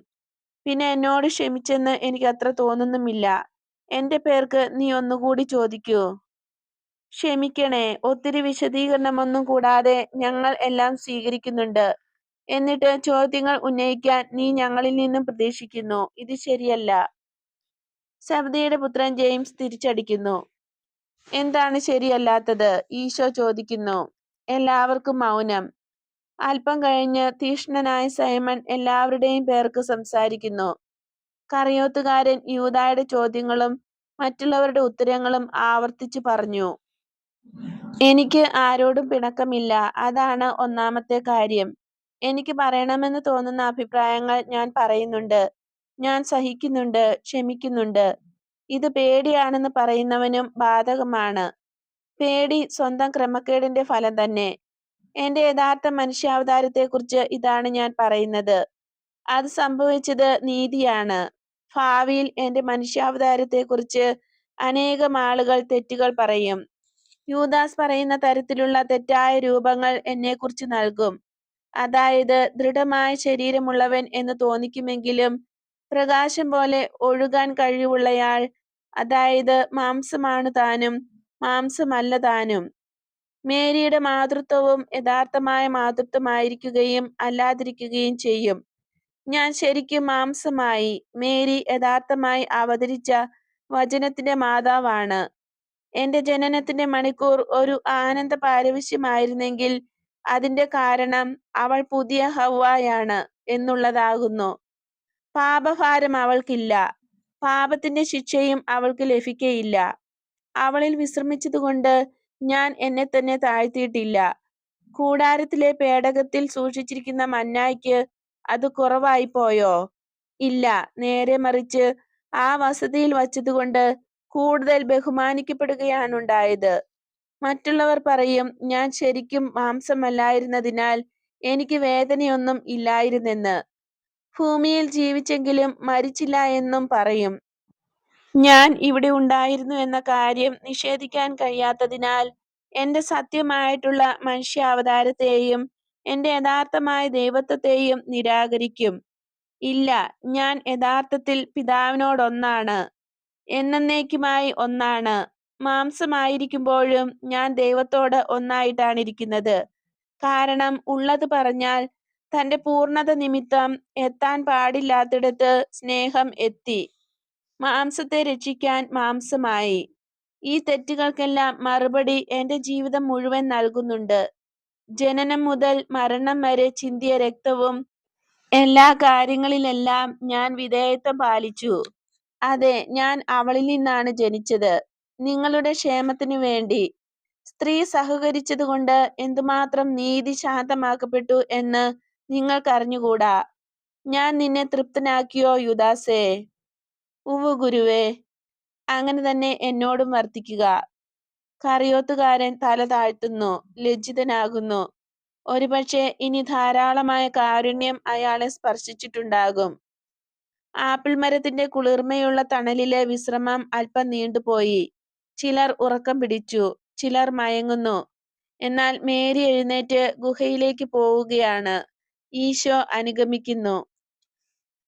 പിന്നെ എന്നോട് ക്ഷമിച്ചെന്ന് എനിക്ക് അത്ര തോന്നുന്നുമില്ല. എന്റെ പേർക്ക് നീ ഒന്നുകൂടി ചോദിക്കൂ. ക്ഷമിക്കണേ, ഒത്തിരി വിശദീകരണമൊന്നും കൂടാതെ ഞങ്ങൾ എല്ലാം സ്വീകരിക്കുന്നുണ്ട്. എന്നിട്ട് ചോദ്യങ്ങൾ ഉന്നയിക്കാൻ നീ ഞങ്ങളിൽ നിന്നും പ്രതീക്ഷിക്കുന്നു. ഇത് ശരിയല്ല. സബദിയുടെ പുത്രൻ ജെയിംസ് തിരിച്ചടിക്കുന്നു. എന്താണ് ശരിയല്ലാത്തത്? ഈശോ ചോദിക്കുന്നു. എല്ലാവർക്കും മൗനം. അല്പം കഴിഞ്ഞ് തീക്ഷ്ണനായ സൈമൺ എല്ലാവരുടെയും പേർക്ക് സംസാരിക്കുന്നു. കറിയോത്തുകാരൻ യൂദായുടെ ചോദ്യങ്ങളും മറ്റുള്ളവരുടെ ഉത്തരങ്ങളും ആവർത്തിച്ചു പറഞ്ഞു. എനിക്ക് ആരോടും പിണക്കമില്ല. അതാണ് ഒന്നാമത്തെ കാര്യം. എനിക്ക് പറയണമെന്ന് തോന്നുന്ന അഭിപ്രായങ്ങൾ ഞാൻ പറയുന്നുണ്ട്. ഞാൻ സഹിക്കുന്നുണ്ട്, ക്ഷമിക്കുന്നുണ്ട്. ഇത് പേടിയാണെന്ന് പറയുന്നവനും ബാധകമാണ്. പേടി സ്വന്തം ക്രമക്കേടിന്റെ ഫലം തന്നെ. എന്റെ യഥാർത്ഥ മനുഷ്യാവതാരത്തെക്കുറിച്ച് ഇതാണ് ഞാൻ പറയുന്നത്. അത് സംഭവിച്ചത് നീതിയാണ്. ഭാവിയിൽ എന്റെ മനുഷ്യാവതാരത്തെക്കുറിച്ച് അനേകം ആളുകൾ തെറ്റുകൾ പറയും. യൂദാസ് പറയുന്ന തരത്തിലുള്ള തെറ്റായ രൂപങ്ങൾ എന്നെക്കുറിച്ച് നൽകും. അതായത് ദൃഢമായ ശരീരമുള്ളവൻ എന്ന് തോന്നിക്കുമെങ്കിലും പ്രകാശം പോലെ ഒഴുകാൻ കഴിവുള്ളയാൾ, അതായത് മാംസമാണ് താനും മാംസമല്ല താനും. മേരിയുടെ മാതൃത്വവും യഥാർത്ഥമായ മാതൃത്വമായിരിക്കുകയും അല്ലാതിരിക്കുകയും ചെയ്യും. ഞാൻ ശരിക്കും മാംസമായി. മേരി യഥാർത്ഥമായി അവതരിച്ച വചനത്തിന്റെ മാതാവാണ്. എന്റെ ജനനത്തിന്റെ മണിക്കൂർ ഒരു ആനന്ദ പാരവശ്യമായിരുന്നെങ്കിൽ അതിന്റെ കാരണം അവൾ പുതിയ ഹവ്വായാണ് എന്നുള്ളതാകുന്നു. പാപഭാരം അവൾക്കില്ല. പാപത്തിന്റെ ശിക്ഷയും അവൾക്ക് ലഭിക്കയില്ല. അവളിൽ വിശ്രമിച്ചതുകൊണ്ട് ഞാൻ എന്നെ തന്നെ താഴ്ത്തിയിട്ടില്ല. കൂടാരത്തിലെ പേടകത്തിൽ സൂക്ഷിച്ചിരിക്കുന്ന മന്നായ്ക്ക് അത് കുറവായി പോയോ? ഇല്ല, നേരെ മറിച്ച് ആ വസതിയിൽ വച്ചതുകൊണ്ട് കൂടുതൽ ബഹുമാനിക്കപ്പെടുകയാണുണ്ടായത്. മറ്റുള്ളവർ പറയും ഞാൻ ശരിക്കും മാംസമല്ലായിരുന്നതിനാൽ എനിക്ക് വേദനയൊന്നും ഇല്ലായിരുന്നെന്ന്. ഭൂമിയിൽ ജീവിച്ചെങ്കിലും മരിച്ചില്ല എന്നും പറയും. ഞാൻ ഇവിടെ ഉണ്ടായിരുന്നു എന്ന കാര്യം നിഷേധിക്കാൻ കഴിയാത്തതിനാൽ എന്റെ സത്യമായിട്ടുള്ള മനുഷ്യാവതാരത്തെയും എന്റെ യഥാർത്ഥമായ ദൈവത്വത്തെയും നിരാകരിക്കും. ഇല്ല, ഞാൻ യഥാർത്ഥത്തിൽ പിതാവിനോടൊന്നാണ്, എന്നേക്കുമായി ഒന്നാണ്. മാംസമായിരിക്കുമ്പോഴും ഞാൻ ദൈവത്തോട് ഒന്നായിട്ടാണിരിക്കുന്നത്. കാരണം ഉള്ളത് പറഞ്ഞാൽ തന്റെ പൂർണ്ണത നിമിത്തം എത്താൻ പാടില്ലാത്തിടത്ത് സ്നേഹം എത്തി. മാംസത്തെ രക്ഷിക്കാൻ മാംസമായി. ഈ തെറ്റുകൾക്കെല്ലാം മറുപടി എന്റെ ജീവിതം മുഴുവൻ നൽകുന്നുണ്ട്. ജനനം മുതൽ മരണം വരെ ചിന്തിയ രക്തവും എല്ലാ കാര്യങ്ങളിലെല്ലാം ഞാൻ വിധേയത്വം പാലിച്ചു. അതെ, ഞാൻ അവളിൽ നിന്നാണ് ജനിച്ചത്. നിങ്ങളുടെ ക്ഷേമത്തിനു വേണ്ടി. സ്ത്രീ സഹകരിച്ചതുകൊണ്ട് എന്തുമാത്രം നീതി ശാന്തമാക്കപ്പെട്ടു എന്ന് നിങ്ങൾക്കറിഞ്ഞുകൂടാ. ഞാൻ നിന്നെ തൃപ്തനാക്കിയോ യൂദാസേ? ഉവ്വ് ഗുരുവേ. അങ്ങനെ തന്നെ എന്നോടും വർത്തിക്കുക. കറിയോത്തുകാരൻ തല താഴ്ത്തുന്നു, ലജ്ജിതനാകുന്നു. ഒരുപക്ഷെ ഇനി ധാരാളമായ കാരുണ്യം അയാളെ സ്പർശിച്ചിട്ടുണ്ടാകും. ആപ്പിൾ മരത്തിന്റെ കുളിർമയുള്ള തണലിലെ വിശ്രമം അല്പം നീണ്ടുപോയി. ചിലർ ഉറക്കം പിടിച്ചു, ചിലർ മയങ്ങുന്നു. എന്നാൽ മേരി എഴുന്നേറ്റ് ഗുഹയിലേക്ക് പോവുകയാണ്. ഈശോ അനുഗമിക്കുന്നു.